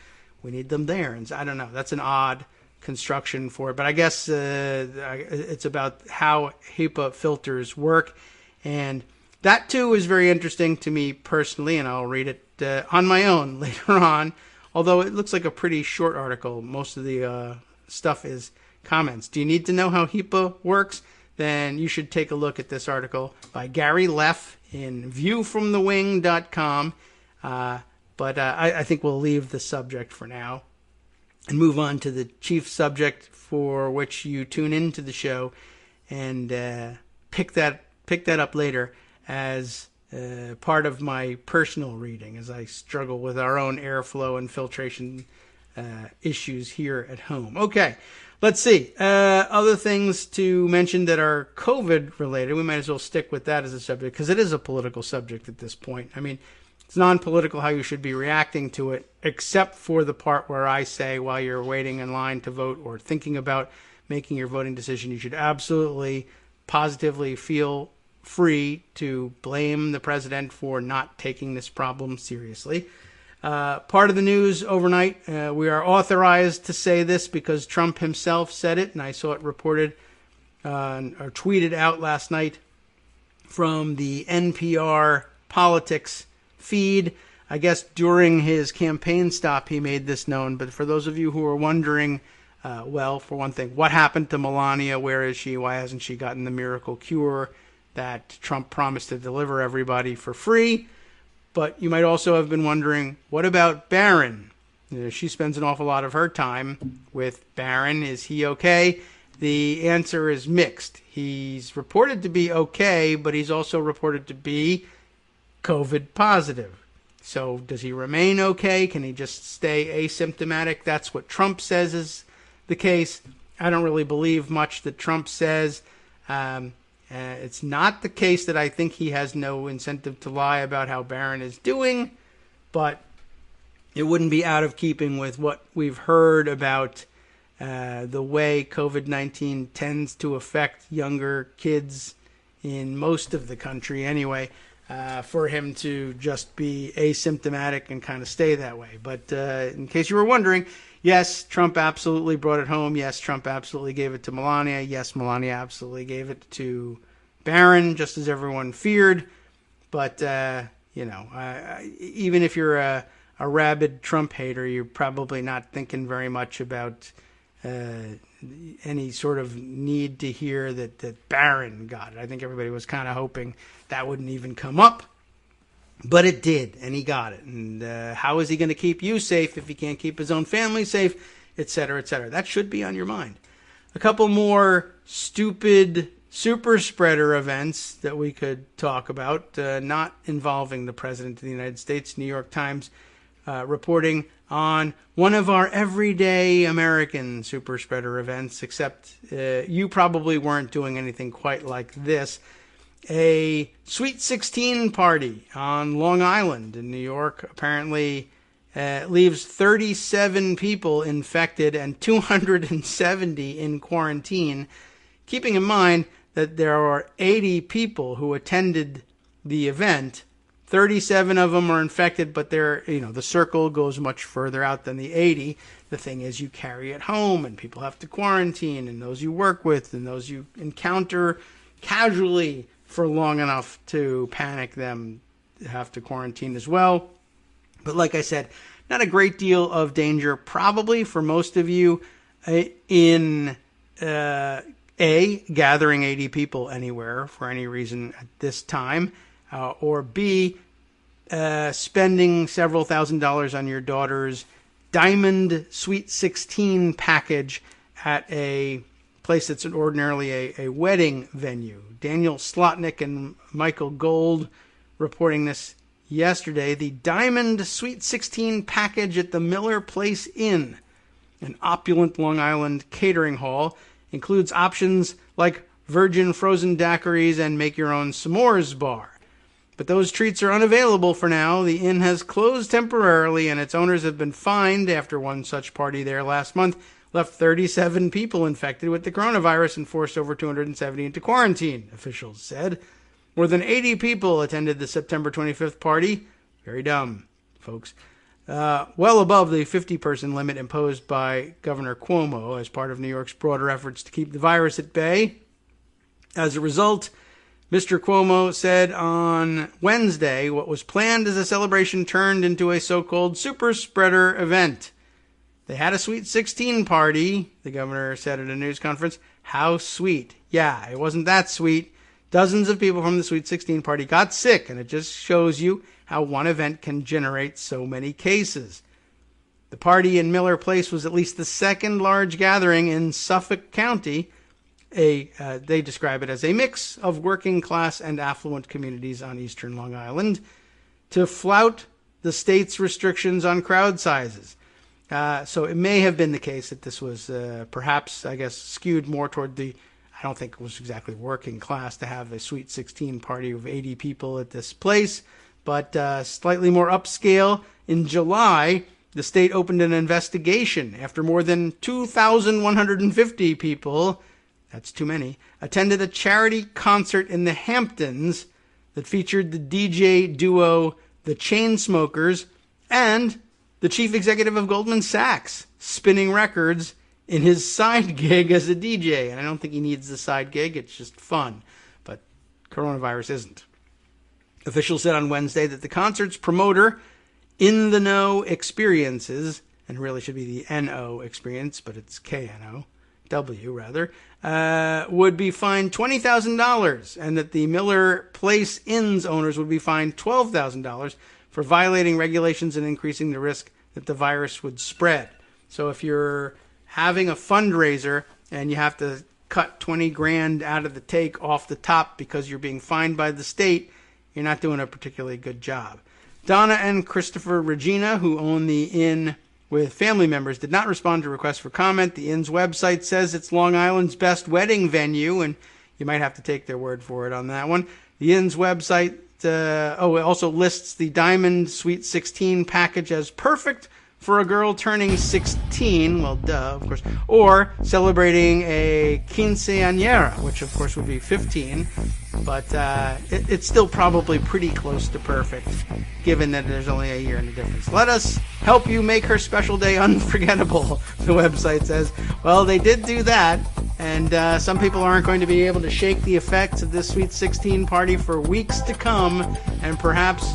Speaker 3: We need them there. And I don't know. That's an odd construction for it. But I guess it's about how HEPA filters work. And that, too, is very interesting to me personally, and I'll read it on my own later on. Although it looks like a pretty short article. Most of the stuff is comments. Do you need to know how HEPA works? Then you should take a look at this article by Gary Leff in viewfromthewing.com. But I think we'll leave the subject for now and move on to the chief subject for which you tune into the show, and pick that up later as part of my personal reading as I struggle with our own airflow and filtration issues here at home. Okay. Let's see. Other things to mention that are COVID related. We might as well stick with that as a subject because it is a political subject at this point. I mean, it's non-political how you should be reacting to it, except for the part where I say while you're waiting in line to vote or thinking about making your voting decision, you should absolutely, positively feel free to blame the president for not taking this problem seriously. Part of the news overnight, we are authorized to say this because Trump himself said it, and I saw it reported or tweeted out last night from the NPR Politics feed. I guess during his campaign stop he made this known, but for those of you who are wondering, well, for one thing, what happened to Melania? Where is she? Why hasn't she gotten the miracle cure that Trump promised to deliver everybody for free? But you might also have been wondering, what about Barron? She spends an awful lot of her time with Barron. Is he okay? The answer is mixed. He's reported to be okay, but he's also reported to be COVID positive. So does he remain okay? Can he just stay asymptomatic? That's what Trump says is the case. I don't really believe much that Trump says. It's not the case that I think he has no incentive to lie about how Barron is doing, but it wouldn't be out of keeping with what we've heard about the way COVID-19 tends to affect younger kids in most of the country anyway. for him to just be asymptomatic and kind of stay that way. But in case you were wondering, yes, Trump absolutely brought it home. Yes, Trump absolutely gave it to Melania. Yes, Melania absolutely gave it to Barron, just as everyone feared. But, even if you're a rabid Trump hater, you're probably not thinking very much about any sort of need to hear that Barron got it. I think everybody was kind of hoping that wouldn't even come up. But it did, and he got it. And how is he going to keep you safe if he can't keep his own family safe, et cetera, et cetera? That should be on your mind. A couple more stupid super spreader events that we could talk about, not involving the President of the United States. New York Times reporting on one of our everyday American super spreader events, except you probably weren't doing anything quite like this. A Sweet 16 party on Long Island in New York apparently leaves 37 people infected and 270 in quarantine, keeping in mind that there are 80 people who attended the event. 37 of them are infected, but the circle goes much further out than the 80. The thing is, you carry it home, and people have to quarantine, and those you work with, and those you encounter casually for long enough to panic them have to quarantine as well. But like I said, not a great deal of danger probably for most of you in gathering 80 people anywhere for any reason at this time, or B, spending several $1,000s on your daughter's Diamond Sweet 16 package at a place that's ordinarily a wedding venue. Daniel Slotnick and Michael Gold reporting this yesterday. The Diamond Sweet 16 package at the Miller Place Inn, an opulent Long Island catering hall, includes options like virgin frozen daiquiris and make-your-own s'mores bar. But those treats are unavailable for now. The inn has closed temporarily, and its owners have been fined after one such party there last month left 37 people infected with the coronavirus and forced over 270 into quarantine, officials said. More than 80 people attended the September 25th party. Very dumb, folks. Well above the 50-person limit imposed by Governor Cuomo as part of New York's broader efforts to keep the virus at bay. As a result, Mr. Cuomo said on Wednesday what was planned as a celebration turned into a so-called super spreader event. They had a Sweet 16 party, the governor said at a news conference. How sweet. Yeah, it wasn't that sweet. Dozens of people from the Sweet 16 party got sick, and it just shows you how one event can generate so many cases. The party in Miller Place was at least the second large gathering in Suffolk County. They describe it as a mix of working class and affluent communities on eastern Long Island to flout the state's restrictions on crowd sizes. So it may have been the case that this was perhaps, I guess, skewed more toward I don't think it was exactly working class to have a Sweet 16 party of 80 people at this place, but slightly more upscale. In July, the state opened an investigation after more than 2,150 people, that's too many, attended a charity concert in the Hamptons that featured the DJ duo The Chainsmokers and the chief executive of Goldman Sachs spinning records in his side gig as a DJ. And I don't think he needs the side gig. It's just fun. But coronavirus isn't. Officials said on Wednesday that the concert's promoter, In the Know Experiences, and really should be the N-O experience, but it's K-N-O-W rather, would be fined $20,000, and that the Miller Place Inn's owners would be fined $12,000 for violating regulations and increasing the risk that the virus would spread. So if you're having a fundraiser and you have to cut 20 grand out of the take off the top because you're being fined by the state, you're not doing a particularly good job. Donna and Christopher Regina, who own the inn with family members, did not respond to requests for comment. The inn's website says it's Long Island's best wedding venue, and you might have to take their word for it on that one. The inn's website it also lists the Diamond Sweet 16 package as perfect for a girl turning 16, well, duh, of course, or celebrating a quinceañera, which of course would be 15, but it's still probably pretty close to perfect, given that there's only a year in the difference. Let us help you make her special day unforgettable, the website says. Well, they did do that, and some people aren't going to be able to shake the effects of this Sweet 16 party for weeks to come, and perhaps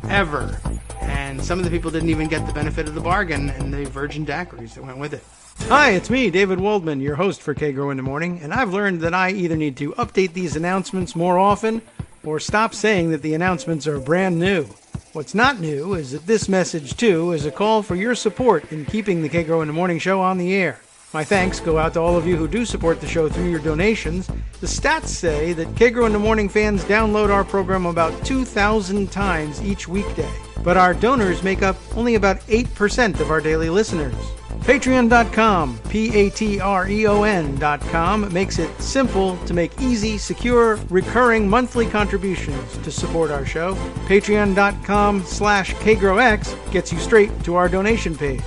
Speaker 3: ever. And some of the people didn't even get the benefit of the bargain and the virgin daiquiris that went with it. Hi, it's me, David Waldman, your host for Kagro in the Morning, and I've learned that I either need to update these announcements more often or stop saying that the announcements are brand new. What's not new is that this message, too, is a call for your support in keeping the Kagro in the Morning show on the air. My thanks go out to all of you who do support the show through your donations. The stats say that Kagro in the Morning fans download our program about 2,000 times each weekday. But our donors make up only about 8% of our daily listeners. Patreon.com, Patreon.com, makes it simple to make easy, secure, recurring monthly contributions to support our show. Patreon.com/KagroX gets you straight to our donation page.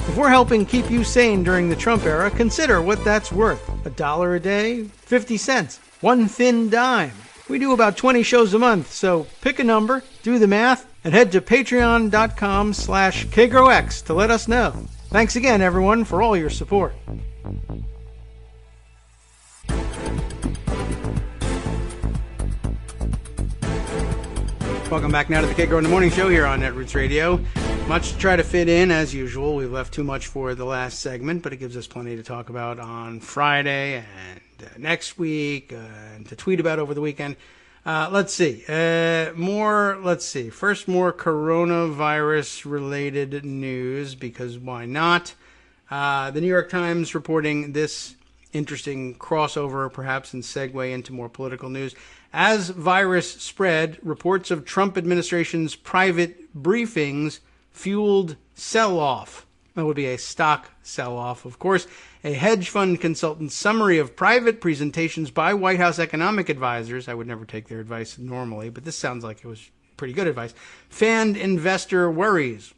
Speaker 3: If we're helping keep you sane during the Trump era, consider what that's worth. $1 a day? 50 cents? One thin dime? We do about 20 shows a month, so pick a number, do the math, and head to patreon.com/KagroX to let us know. Thanks again, everyone, for all your support. Welcome back now to the Kagro in the Morning show here on Netroots Radio. Much to try to fit in, as usual. We've left too much for the last segment, but it gives us plenty to talk about on Friday and next week and to tweet about over the weekend. Let's see. First, more coronavirus-related news, because why not? The New York Times reporting this interesting crossover, perhaps, and segue into more political news. As virus spread, reports of Trump administration's private briefings fueled sell-off. That would be a stock sell-off, of course. A hedge fund consultant's summary of private presentations by White House economic advisors — I would never take their advice normally, but this sounds like it was pretty good advice — fanned investor worries.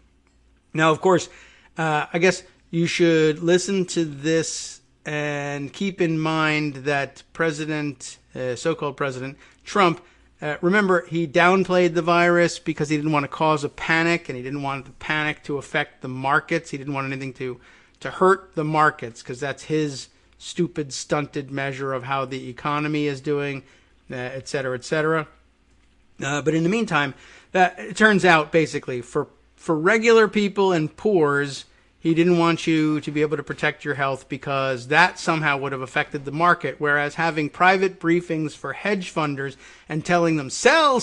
Speaker 3: Now, of course, I guess you should listen to this and keep in mind that so-called President Trump, remember, he downplayed the virus because he didn't want to cause a panic, and he didn't want the panic to affect the markets. He didn't want anything to hurt the markets, because that's his stupid, stunted measure of how the economy is doing, et cetera, et cetera. But in the meantime, that it turns out, basically, for regular people and poors, he didn't want you to be able to protect your health because that somehow would have affected the market, whereas having private briefings for hedge funders and telling them, sell,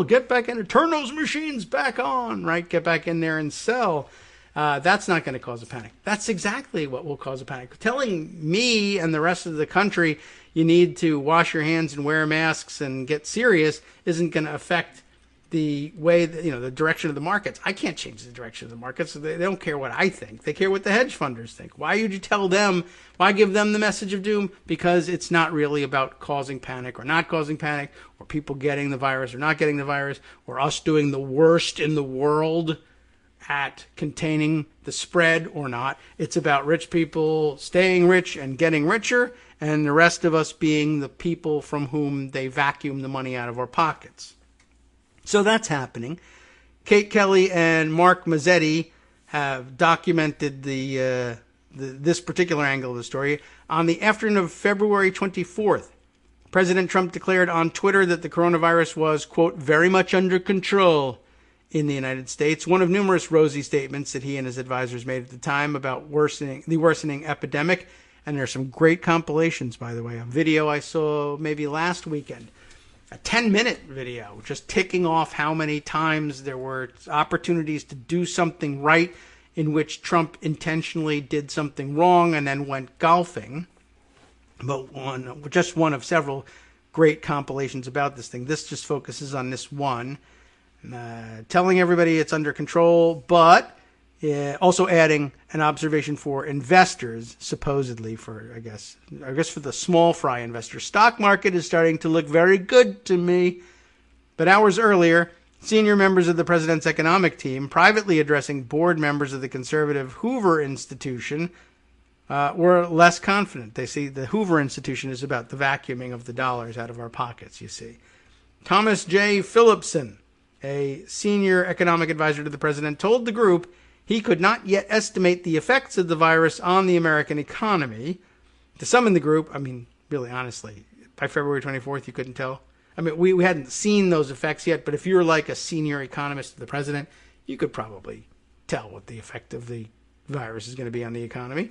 Speaker 3: get back in, turn those machines back on, right? Get back in there and sell. That's not going to cause a panic. That's exactly what will cause a panic. Telling me and the rest of the country you need to wash your hands and wear masks and get serious isn't going to affect the way that, the direction of the markets. I can't change the direction of the markets. So they don't care what I think. They care what the hedge funders think. Why would you tell them? Why give them the message of doom? Because it's not really about causing panic or not causing panic, or people getting the virus or not getting the virus, or us doing the worst in the world at containing the spread or not. It's about rich people staying rich and getting richer, and the rest of us being the people from whom they vacuum the money out of our pockets. So that's happening. Kate Kelly and Mark Mazzetti have documented this particular angle of the story. On the afternoon of February 24th, President Trump declared on Twitter that the coronavirus was, quote, very much under control in the United States. One of numerous rosy statements that he and his advisors made at the time about the worsening epidemic. And there's some great compilations, by the way. A video I saw maybe last weekend, a 10-minute video, just ticking off how many times there were opportunities to do something right in which Trump intentionally did something wrong and then went golfing. But just one of several great compilations about this thing. This just focuses on this one, telling everybody it's under control, but also adding an observation for investors, supposedly for, I guess for the small fry investor. Stock market is starting to look very good to me. But hours earlier, Senior members of the president's economic team, privately addressing board members of the conservative Hoover Institution, were less confident. They see the Hoover Institution is about the vacuuming of the dollars out of our pockets, you see. Thomas J. Phillipson, a senior economic advisor to the president, told the group he could not yet estimate the effects of the virus on the American economy. To some in the group, I mean, really honestly, by February 24th, you couldn't tell. I mean, we hadn't seen those effects yet, but if you're like a senior economist to the president, you could probably tell what the effect of the virus is going to be on the economy.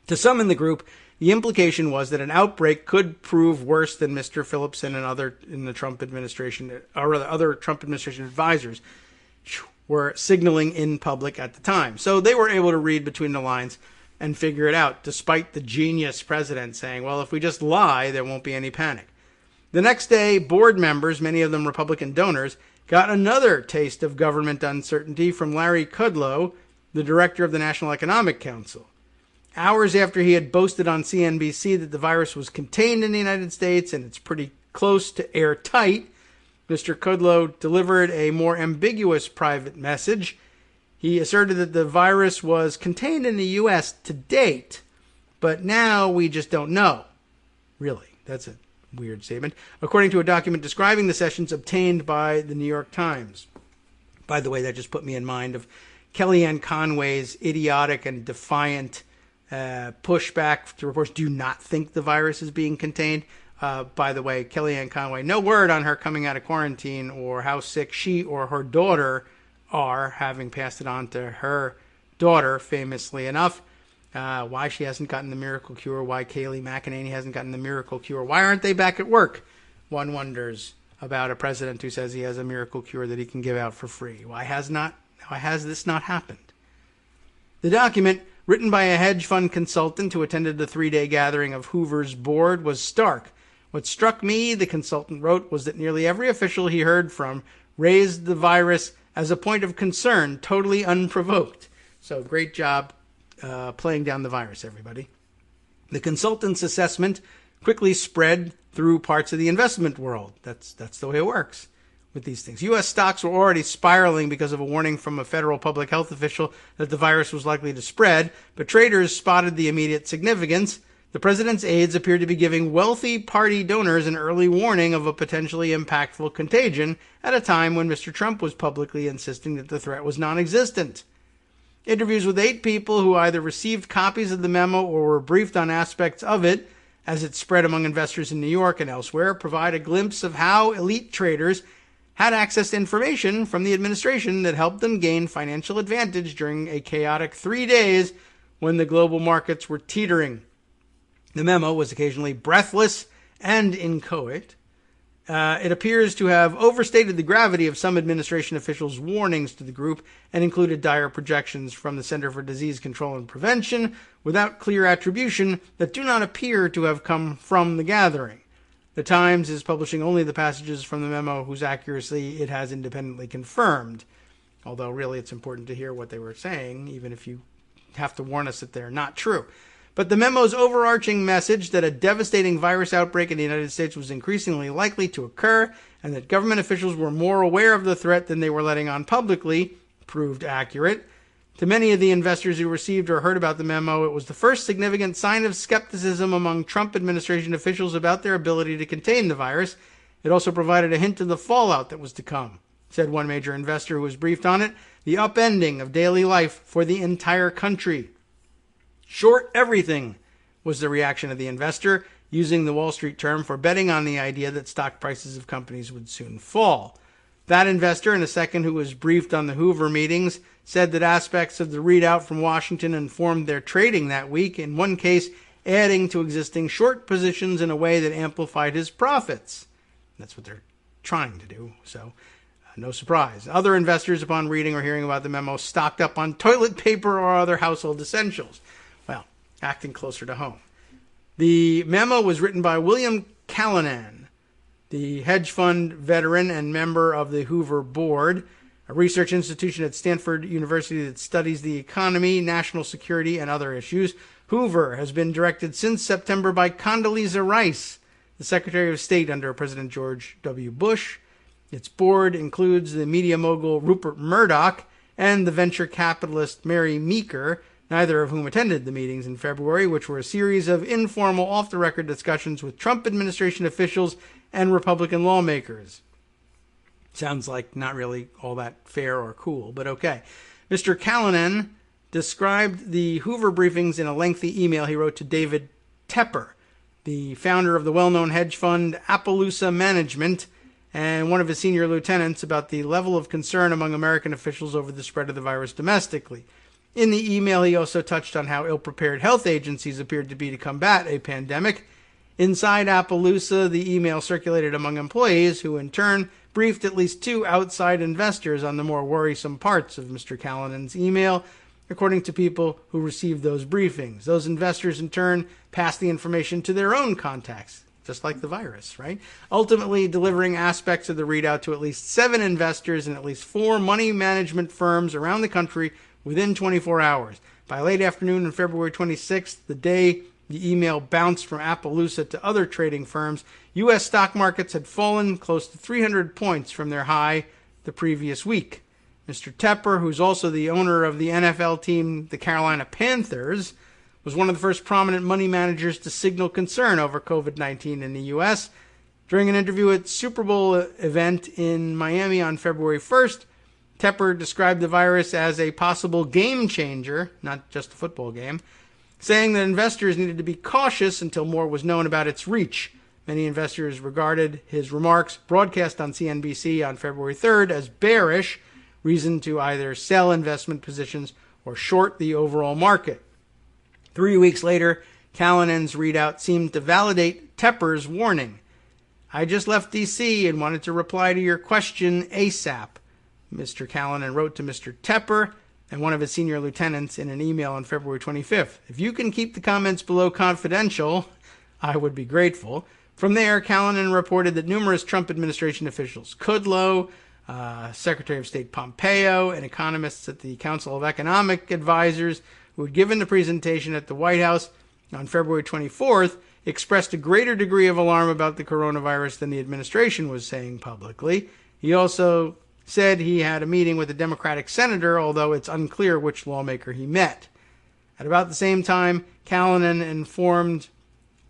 Speaker 3: To some in the group, the implication was that an outbreak could prove worse than Mr. Phillipson and other in the Trump administration, or rather other Trump administration advisors were signaling in public at the time. So they were able to read between the lines and figure it out, despite the genius president saying, well, if we just lie, there won't be any panic. The next day, board members, many of them Republican donors, got another taste of government uncertainty from Larry Kudlow, the director of the National Economic Council. Hours after he had boasted on CNBC that the virus was contained in the United States and it's pretty close to airtight, Mr. Kudlow delivered a more ambiguous private message. He asserted that the virus was contained in the U.S. to date, but now we just don't know. Really, that's a weird statement. According to a document describing the sessions obtained by the New York Times. By the way, that just put me in mind of Kellyanne Conway's idiotic and defiant pushback to reports, do not think the virus is being contained. By the way, Kellyanne Conway, no word on her coming out of quarantine or how sick she or her daughter are, having passed it on to her daughter, famously enough. Why she hasn't gotten the miracle cure, why Kayleigh McEnany hasn't gotten the miracle cure. Why aren't they back at work? One wonders about a president who says he has a miracle cure that he can give out for free. Why has this not happened? The document, written by a hedge fund consultant who attended the 3-day gathering of Hoover's board, was stark. What struck me, the consultant wrote, was that nearly every official he heard from raised the virus as a point of concern, totally unprovoked. So great job playing down the virus, everybody. The consultant's assessment quickly spread through parts of the investment world. That's the way it works with these things. U.S. stocks were already spiraling because of a warning from a federal public health official that the virus was likely to spread, but traders spotted the immediate significance. The president's aides appeared to be giving wealthy party donors an early warning of a potentially impactful contagion at a time when Mr. Trump was publicly insisting that the threat was non-existent. Interviews with 8 people who either received copies of the memo or were briefed on aspects of it as it spread among investors in New York and elsewhere provide a glimpse of how elite traders had access to information from the administration that helped them gain financial advantage during a chaotic 3 days when the global markets were teetering. The memo was occasionally breathless and inchoate. It appears to have overstated the gravity of some administration officials' warnings to the group and included dire projections from the Center for Disease Control and Prevention without clear attribution that do not appear to have come from the gathering. The Times is publishing only the passages from the memo whose accuracy it has independently confirmed, although really it's important to hear what they were saying, even if you have to warn us that they're not true. But the memo's overarching message that a devastating virus outbreak in the United States was increasingly likely to occur and that government officials were more aware of the threat than they were letting on publicly proved accurate. To many of the investors who received or heard about the memo, it was the first significant sign of skepticism among Trump administration officials about their ability to contain the virus. It also provided a hint of the fallout that was to come, said one major investor who was briefed on it, the upending of daily life for the entire country. Short everything was the reaction of the investor, using the Wall Street term for betting on the idea that stock prices of companies would soon fall. That investor, and a second who was briefed on the Hoover meetings, said that aspects of the readout from Washington informed their trading that week, in one case adding to existing short positions in a way that amplified his profits. That's what they're trying to do, so no surprise. Other investors, upon reading or hearing about the memo, stocked up on toilet paper or other household essentials. Well, acting closer to home. The memo was written by William Callanan, the hedge fund veteran and member of the Hoover Board, a research institution at Stanford University that studies the economy, national security, and other issues. Hoover has been directed since September by Condoleezza Rice, the Secretary of State under President George W. Bush. Its board includes the media mogul Rupert Murdoch and the venture capitalist Mary Meeker, neither of whom attended the meetings in February, which were a series of informal, off-the-record discussions with Trump administration officials and Republican lawmakers. Sounds like not really all that fair or cool, but okay. Mr. Callanan described the Hoover briefings in a lengthy email he wrote to David Tepper, the founder of the well-known hedge fund Appaloosa Management, and one of his senior lieutenants, about the level of concern among American officials over the spread of the virus domestically. In the email, he also touched on how ill-prepared health agencies appeared to be to combat a pandemic. Inside Appaloosa, the email circulated among employees, who in turn briefed at least 2 outside investors on the more worrisome parts of Mr. Callanan's email, according to people who received those briefings. Those investors, in turn, passed the information to their own contacts, just like the virus, right? Ultimately, delivering aspects of the readout to at least 7 investors and at least 4 money management firms around the country within 24 hours. By late afternoon on February 26th, the day the email bounced from Appaloosa to other trading firms, U.S. stock markets had fallen close to 300 points from their high the previous week. Mr. Tepper, who's also the owner of the NFL team, the Carolina Panthers, was one of the first prominent money managers to signal concern over COVID-19 in the U.S. During an interview at Super Bowl event in Miami on February 1st, Tepper described the virus as a possible game changer, not just a football game, saying that investors needed to be cautious until more was known about its reach. Many investors regarded his remarks, broadcast on CNBC on February 3rd, as bearish, reason to either sell investment positions or short the overall market. 3 weeks later, Callanan's readout seemed to validate Tepper's warning. "I just left D.C. and wanted to reply to your question ASAP," Mr. Callanan wrote to Mr. Tepper and one of his senior lieutenants in an email on February 25th. "If you can keep the comments below confidential, I would be grateful." From there, Callanan reported that numerous Trump administration officials, Kudlow, Secretary of State Pompeo, and economists at the Council of Economic Advisors, who had given the presentation at the White House on February 24th, expressed a greater degree of alarm about the coronavirus than the administration was saying publicly. He also said he had a meeting with a Democratic senator, although it's unclear which lawmaker he met. At about the same time, Callanan informed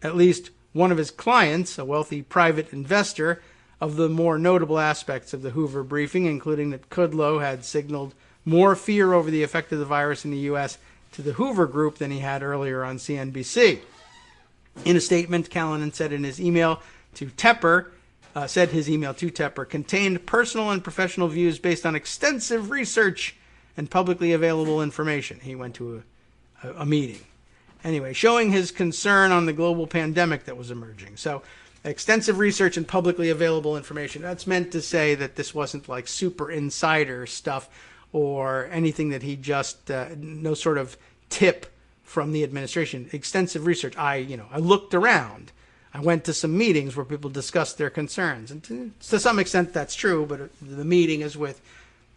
Speaker 3: at least one of his clients, a wealthy private investor, of the more notable aspects of the Hoover briefing, including that Kudlow had signaled more fear over the effect of the virus in the U.S. to the Hoover Group than he had earlier on CNBC. In a statement, Callanan said his email to Tepper contained personal and professional views based on extensive research and publicly available information. He went to a meeting. Anyway, showing his concern on the global pandemic that was emerging. So, extensive research and publicly available information. That's meant to say that this wasn't like super insider stuff or anything that he just, no sort of tip from the administration. Extensive research. I looked around. I went to some meetings where people discussed their concerns. And to some extent that's true, but the meeting is with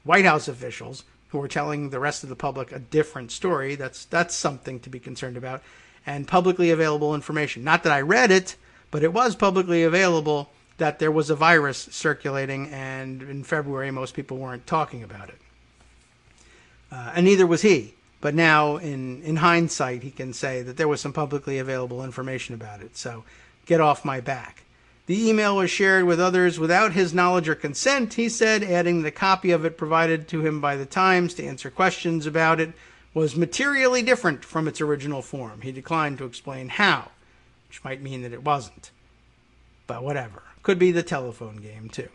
Speaker 3: White House officials who are telling the rest of the public a different story. That's something to be concerned about. And publicly available information. Not that I read it, but it was publicly available that there was a virus circulating, and in February most people weren't talking about it. And neither was he. But now, in hindsight, he can say that there was some publicly available information about it. So get off my back. The email was shared with others without his knowledge or consent, he said, adding that a copy of it provided to him by the Times to answer questions about it was materially different from its original form. He declined to explain how, which might mean that it wasn't. But whatever. Could be the telephone game, too.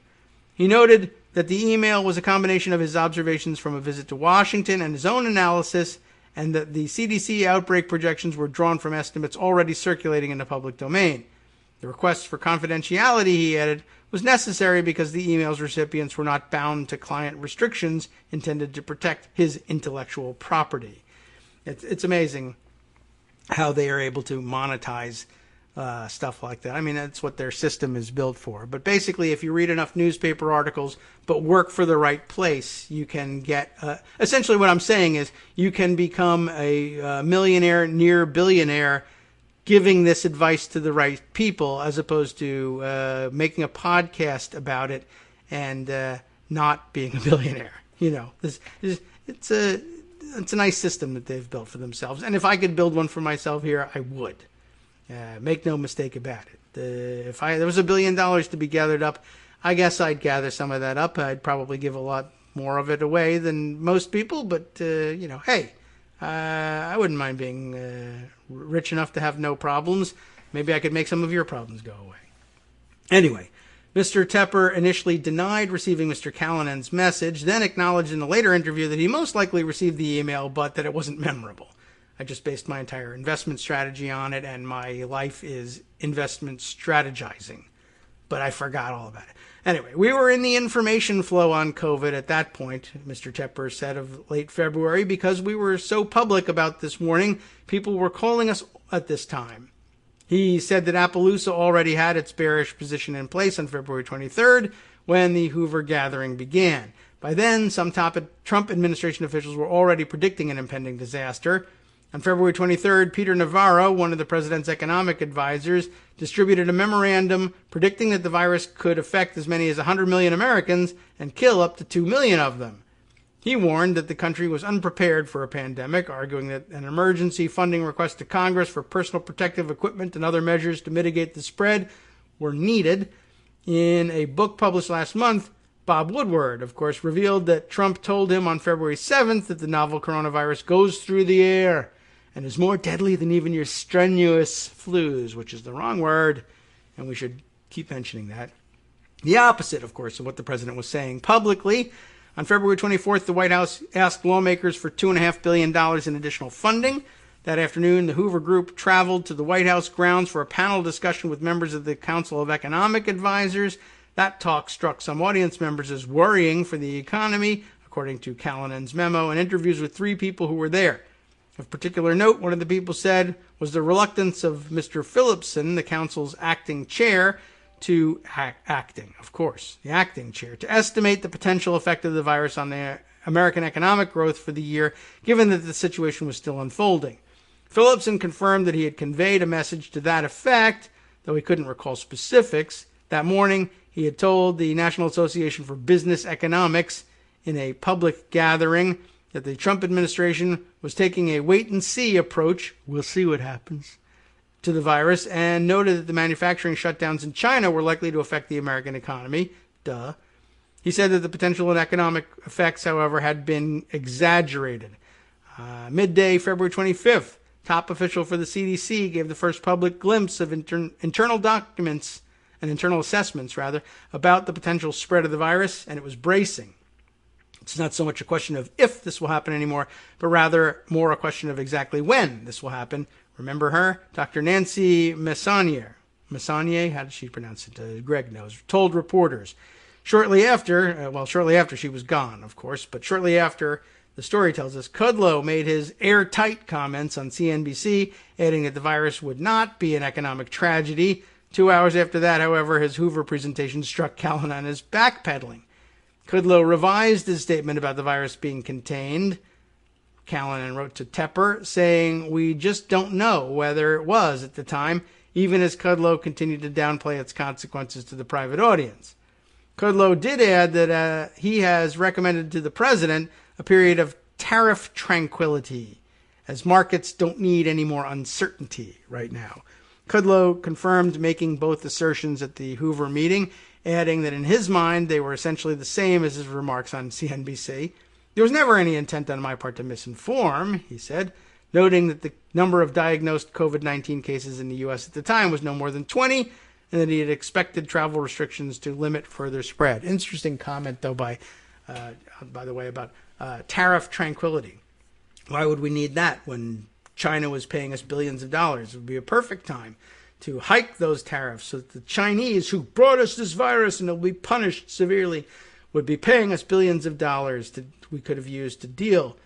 Speaker 3: He noted that the email was a combination of his observations from a visit to Washington and his own analysis, and that the CDC outbreak projections were drawn from estimates already circulating in the public domain. The request for confidentiality, he added, was necessary because the email's recipients were not bound to client restrictions intended to protect his intellectual property. It's amazing how they are able to monetize stuff like that. I mean, that's what their system is built for. But basically, if you read enough newspaper articles but work for the right place, you can get... essentially what I'm saying is you can become a millionaire, near billionaire, giving this advice to the right people, as opposed to making a podcast about it and not being a billionaire. It's a nice system that they've built for themselves. And if I could build one for myself here, I would. Make no mistake about it. If there was $1 billion to be gathered up, I guess I'd gather some of that up. I'd probably give a lot more of it away than most people, but, hey, I wouldn't mind being rich enough to have no problems. Maybe I could make some of your problems go away. Anyway, Mr. Tepper initially denied receiving Mr. Callinan's message, then acknowledged in a later interview that he most likely received the email, but that it wasn't memorable. I just based my entire investment strategy on it, and my life is investment strategizing. But I forgot all about it. Anyway, we were in the information flow on COVID at that point, Mr. Tepper said of late February, because we were so public about this warning, people were calling us at this time. He said that Appaloosa already had its bearish position in place on February 23rd when the Hoover gathering began. By then, some top Trump administration officials were already predicting an impending disaster. On February 23rd, Peter Navarro, one of the president's economic advisors, distributed a memorandum predicting that the virus could affect as many as 100 million Americans and kill up to 2 million of them. He warned that the country was unprepared for a pandemic, arguing that an emergency funding request to Congress for personal protective equipment and other measures to mitigate the spread were needed. In a book published last month, Bob Woodward, of course, revealed that Trump told him on February 7th that the novel coronavirus goes through the air and is more deadly than even your strenuous flus, which is the wrong word, and we should keep mentioning that. The opposite, of course, of what the president was saying publicly. On February 24th, the White House asked lawmakers for $2.5 billion in additional funding. That afternoon, the Hoover Group traveled to the White House grounds for a panel discussion with members of the Council of Economic Advisors. That talk struck some audience members as worrying for the economy, according to Callinan's memo and interviews with 3 people who were there. Of particular note, one of the people said, was the reluctance of Mr. Phillipson, the council's acting chair, to estimate the potential effect of the virus on the American economic growth for the year, given that the situation was still unfolding. Phillipson confirmed that he had conveyed a message to that effect, though he couldn't recall specifics. That morning, he had told the National Association for Business Economics in a public gathering that the Trump administration was taking a wait-and-see approach, we'll see what happens, to the virus, and noted that the manufacturing shutdowns in China were likely to affect the American economy. Duh. He said that the potential and economic effects, however, had been exaggerated. Midday, February 25th, top official for the CDC gave the first public glimpse of internal documents and internal assessments, about the potential spread of the virus, and it was bracing. It's not so much a question of if this will happen anymore, but rather more a question of exactly when this will happen. Remember her? Dr. Nancy Messonnier. Messonnier? How did she pronounce it? Greg knows. Told reporters. Shortly after she was gone, of course, but shortly after, the story tells us, Kudlow made his airtight comments on CNBC, adding that the virus would not be an economic tragedy. 2 hours after that, however, his Hoover presentation struck Callanan as backpedaling. Kudlow revised his statement about the virus being contained. Callanan wrote to Tepper, saying, we just don't know whether it was at the time, even as Kudlow continued to downplay its consequences to the private audience. Kudlow did add that he has recommended to the president a period of tariff tranquility, as markets don't need any more uncertainty right now. Kudlow confirmed making both assertions at the Hoover meeting, adding that in his mind they were essentially the same as his remarks on CNBC. There was never any intent on my part to misinform, he said, noting that the number of diagnosed COVID-19 cases in the U.S. at the time was no more than 20, and that he had expected travel restrictions to limit further spread. Interesting comment, though, by the way, about tariff tranquility. Why would we need that when China was paying us billions of dollars? It would be a perfect time to hike those tariffs so that the Chinese, who brought us this virus and will be punished severely, would be paying us billions of dollars that we could have used to deal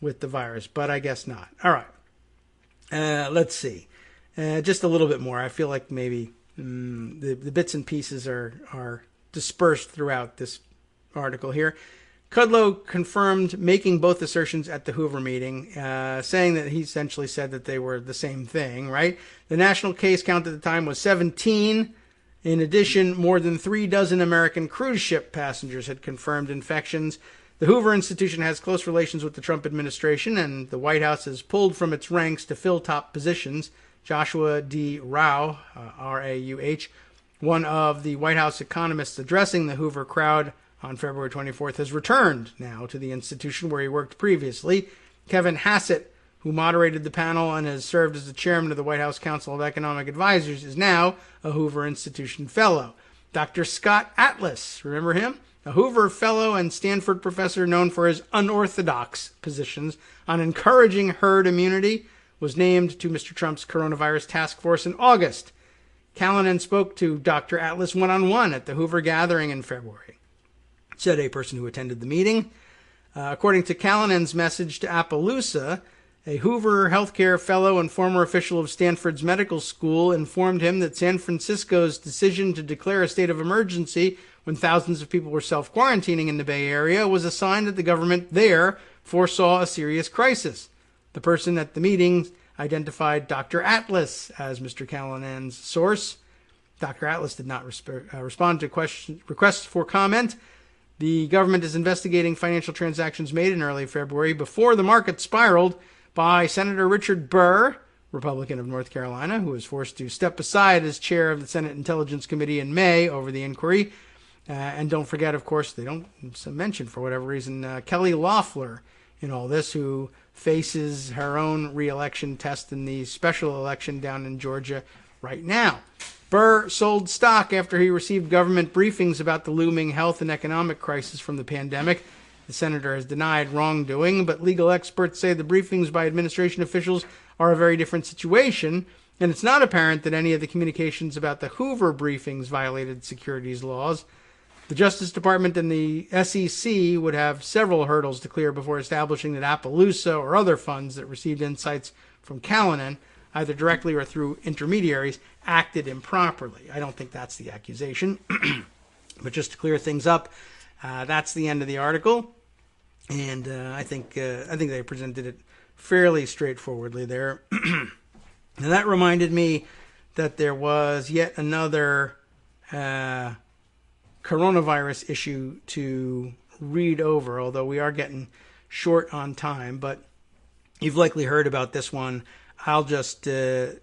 Speaker 3: with the virus, but I guess not. All right. Let's see. Just a little bit more. I feel like maybe the bits and pieces are dispersed throughout this article here. Kudlow confirmed making both assertions at the Hoover meeting, saying that he essentially said that they were the same thing, right? The national case count at the time was 17, In addition, more than 36 American cruise ship passengers had confirmed infections. The Hoover Institution has close relations with the Trump administration, and the White House has pulled from its ranks to fill top positions. Joshua D. Rauh, R-A-U-H, one of the White House economists addressing the Hoover crowd on February 24th, has returned now to the institution where he worked previously. Kevin Hassett, who moderated the panel and has served as the chairman of the White House Council of Economic Advisors, is now a Hoover Institution fellow. Dr. Scott Atlas, remember him? A Hoover fellow and Stanford professor known for his unorthodox positions on encouraging herd immunity, was named to Mr. Trump's coronavirus task force in August. Callanan spoke to Dr. Atlas one-on-one at the Hoover gathering in February, said a person who attended the meeting. According to Callanan's message to Appaloosa, a Hoover healthcare fellow and former official of Stanford's medical school informed him that San Francisco's decision to declare a state of emergency when thousands of people were self-quarantining in the Bay Area was a sign that the government there foresaw a serious crisis. The person at the meeting identified Dr. Atlas as Mr. Callanan's source. Dr. Atlas did not respond to requests for comment. The government is investigating financial transactions made in early February before the market spiraled by Senator Richard Burr, Republican of North Carolina, who was forced to step aside as chair of the Senate Intelligence Committee in May over the inquiry. And don't forget, of course, they don't mention, for whatever reason, Kelly Loeffler in all this, who faces her own re-election test in the special election down in Georgia right now. Burr sold stock after he received government briefings about the looming health and economic crisis from the pandemic. The senator has denied wrongdoing, but legal experts say the briefings by administration officials are a very different situation, and it's not apparent that any of the communications about the Hoover briefings violated securities laws. The Justice Department and the SEC would have several hurdles to clear before establishing that Appaloosa or other funds that received insights from Callanan, either directly or through intermediaries, acted improperly. I don't think that's the accusation. But just to clear things up, that's the end of the article. And I think they presented it fairly straightforwardly there. And that reminded me that there was yet another coronavirus issue to read over, although we are getting short on time, but you've likely heard about this one. I'll just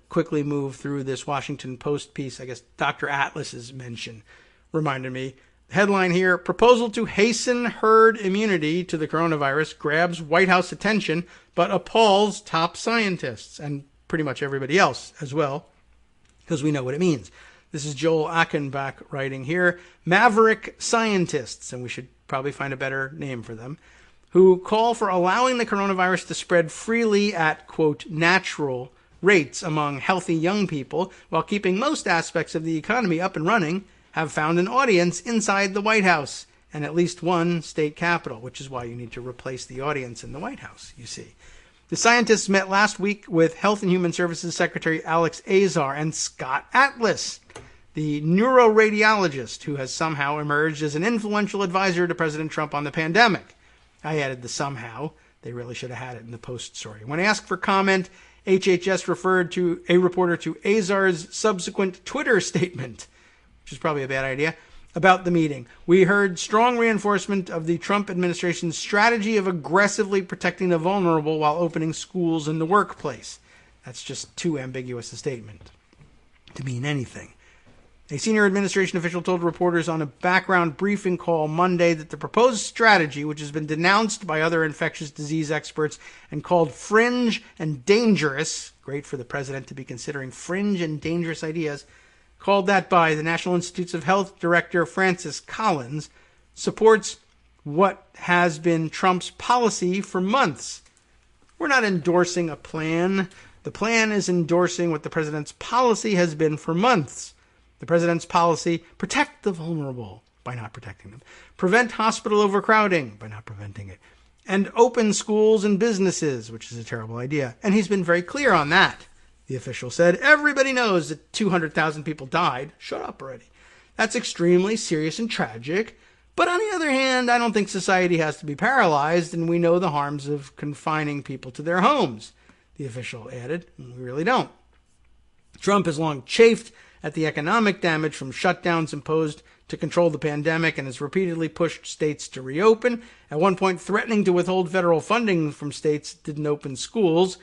Speaker 3: quickly move through this Washington Post piece. I guess Dr. Atlas's mention reminded me. Headline here, proposal to hasten herd immunity to the coronavirus grabs White House attention, but appalls top scientists and pretty much everybody else as well, because we know what it means. This is Joel Achenbach writing here. Maverick scientists, and we should probably find a better name for them, who call for allowing the coronavirus to spread freely at, quote, natural rates among healthy young people while keeping most aspects of the economy up and running, have found an audience inside the White House and at least one state capitol, which is why you need to replace the audience in the White House, you see. The scientists met last week with Health and Human Services Secretary Alex Azar and Scott Atlas, the neuroradiologist who has somehow emerged as an influential advisor to President Trump on the pandemic. I added the somehow. They really should have had it in the Post story. When asked for comment, HHS referred to a reporter to Azar's subsequent Twitter statement, which is probably a bad idea, about the meeting. We heard strong reinforcement of the Trump administration's strategy of aggressively protecting the vulnerable while opening schools and the workplace. That's just too ambiguous a statement to mean anything. A senior administration official told reporters on a background briefing call Monday that the proposed strategy, which has been denounced by other infectious disease experts and called fringe and dangerous, great for the president to be considering fringe and dangerous ideas, called that by the National Institutes of Health Director Francis Collins, supports what has been Trump's policy for months. We're not endorsing a plan. The plan is endorsing what the president's policy has been for months. The president's policy, protect the vulnerable by not protecting them, prevent hospital overcrowding by not preventing it, and open schools and businesses, which is a terrible idea. And he's been very clear on that. The official said, everybody knows that 200,000 people died. Shut up already. That's extremely serious and tragic. But on the other hand, I don't think society has to be paralyzed, and we know the harms of confining people to their homes, the official added. We really don't. Trump has long chafed at the economic damage from shutdowns imposed to control the pandemic and has repeatedly pushed states to reopen, at one point threatening to withhold federal funding from states that didn't open schools.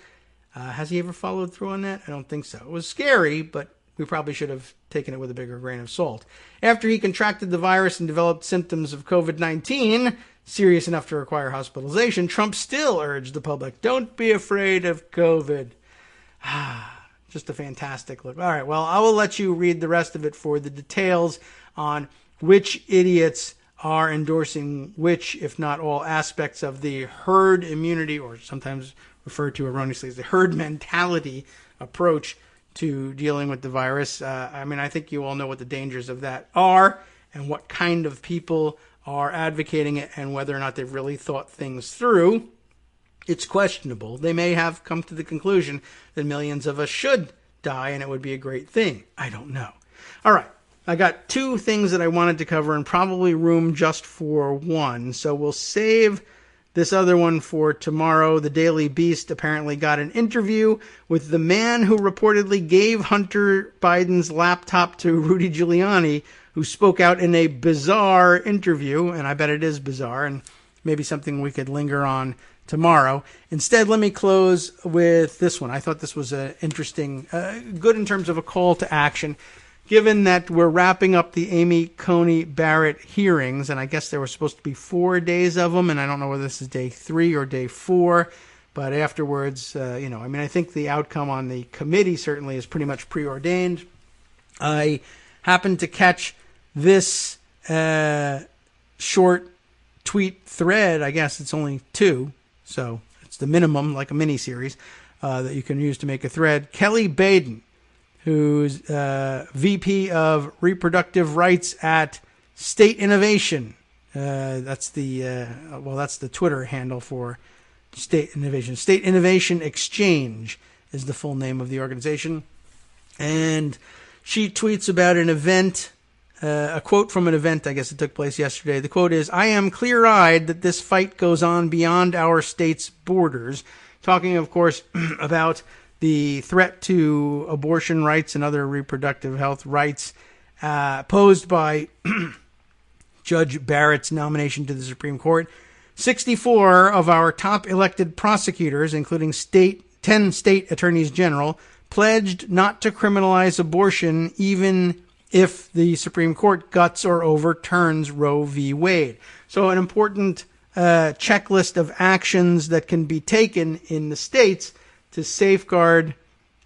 Speaker 3: Has he ever followed through on that? I don't think so. It was scary, but we probably should have taken it with a bigger grain of salt. After he contracted the virus and developed symptoms of COVID-19, serious enough to require hospitalization, Trump still urged the public, don't be afraid of COVID. Just a fantastic look. All right, well, I will let you read the rest of it for the details on which idiots are endorsing which, if not all, aspects of the herd immunity, or sometimes referred to erroneously as the herd mentality approach to dealing with the virus. I think you all know what the dangers of that are and what kind of people are advocating it and whether or not they've really thought things through. It's questionable. They may have come to the conclusion that millions of us should die and it would be a great thing. I don't know. All right. I got two things that I wanted to cover and probably room just for one. So we'll save this other one for tomorrow. The Daily Beast apparently got an interview with the man who reportedly gave Hunter Biden's laptop to Rudy Giuliani, who spoke out in a bizarre interview, and I bet it is bizarre, and maybe something we could linger on tomorrow. Instead, let me close with this one. I thought this was an interesting, good in terms of a call to action. Given that we're wrapping up the Amy Coney Barrett hearings, and I guess there were supposed to be 4 days of them, and I don't know whether this is day 3 or day 4, but afterwards, I think the outcome on the committee certainly is pretty much preordained. I happened to catch this short tweet thread. I guess it's only 2, so it's the minimum, like a mini-series, that you can use to make a thread. Kelly Baden, who's VP of Reproductive Rights at State Innovation. That's the Twitter handle for State Innovation. State Innovation Exchange is the full name of the organization. And she tweets about an event, a quote from an event, I guess it took place yesterday. The quote is, "I am clear-eyed that this fight goes on beyond our state's borders." Talking, of course, about the threat to abortion rights and other reproductive health rights posed by Judge Barrett's nomination to the Supreme Court. 64 of our top elected prosecutors, including 10 state attorneys general, pledged not to criminalize abortion even if the Supreme Court guts or overturns Roe v. Wade. So an important checklist of actions that can be taken in the states to safeguard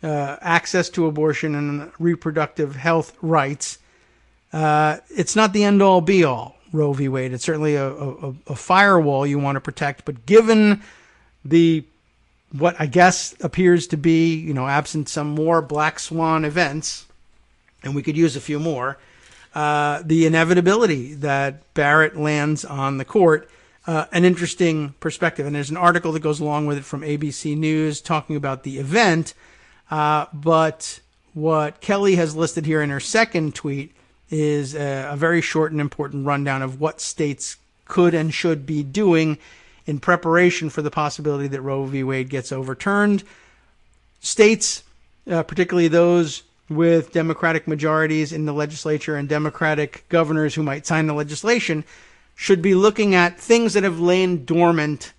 Speaker 3: access to abortion and reproductive health rights. It's not the end-all, be-all, Roe v. Wade. It's certainly a firewall you want to protect, but given what I guess appears to be, absent some more black swan events, and we could use a few more, the inevitability that Barrett lands on the court, an interesting perspective. And there's an article that goes along with it from ABC News talking about the event. But what Kelly has listed here in her second tweet is a very short and important rundown of what states could and should be doing in preparation for the possibility that Roe v. Wade gets overturned. States, particularly those with Democratic majorities in the legislature and Democratic governors who might sign the legislation, should be looking at things that have lain dormant,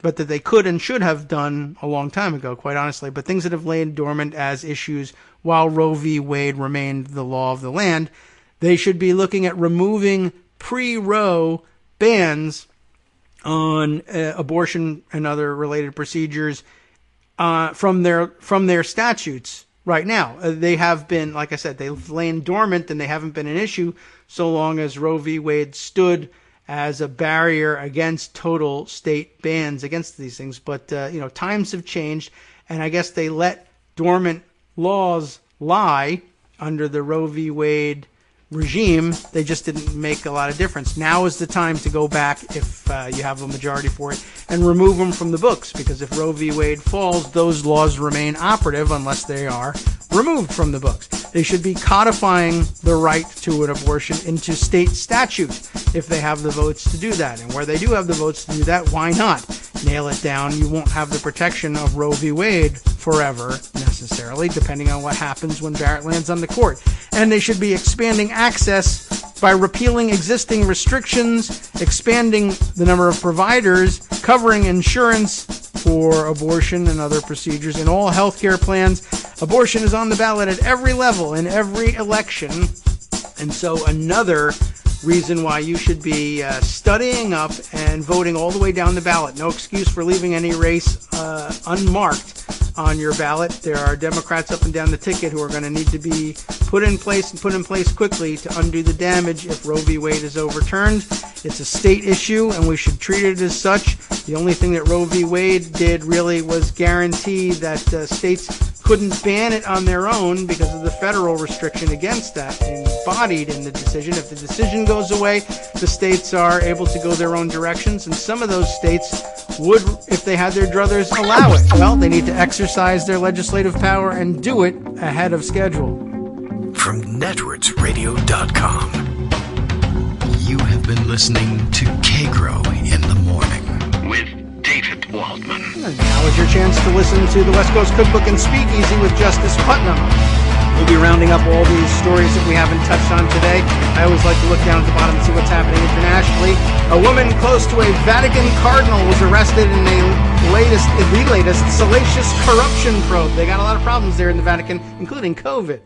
Speaker 3: but that they could and should have done a long time ago, quite honestly, but things that have lain dormant as issues while Roe v. Wade remained the law of the land. They should be looking at removing pre-Roe bans on abortion and other related procedures from their statutes right now. They have been, like I said, they've lain dormant and they haven't been an issue so long as Roe v. Wade stood as a barrier against total state bans against these things. But, times have changed, and I guess they let dormant laws lie under the Roe v. Wade regime. They just didn't make a lot of difference. Now is the time to go back, if you have a majority for it, and remove them from the books, because if Roe v. Wade falls, those laws remain operative unless they are removed from the books. They should be codifying the right to an abortion into state statute if they have the votes to do that. And where they do have the votes to do that, why not? nail it down, you won't have the protection of Roe v. Wade forever, necessarily, depending on what happens when Barrett lands on the court. And they should be expanding access by repealing existing restrictions, expanding the number of providers, covering insurance for abortion and other procedures in all healthcare plans. Abortion is on the ballot at every level in every election. And so another reason why you should be studying up and voting all the way down the ballot. No excuse for leaving any race unmarked on your ballot. There are Democrats up and down the ticket who are going to need to be put in place quickly to undo the damage if Roe v. Wade is overturned. It's a state issue, and we should treat it as such. The only thing that Roe v. Wade did really was guarantee that states couldn't ban it on their own because of the federal restriction against that embodied in the decision. If the decision goes away, the states are able to go their own directions, and some of those states would, if they had their druthers, allow it. Well, they need to exercise their legislative power and do it ahead of schedule.
Speaker 1: From netrootsradio.com, you have been listening to Kagro in the Morning
Speaker 2: with David Waldman.
Speaker 3: And now is your chance to listen to the West Coast Cookbook and Speakeasy with Justice Putnam. We'll be rounding up all these stories that we haven't touched on today. I always like to look down at the bottom and see what's happening internationally. A woman close to a Vatican cardinal was arrested in the latest salacious corruption probe. They got a lot of problems there in the Vatican, including COVID.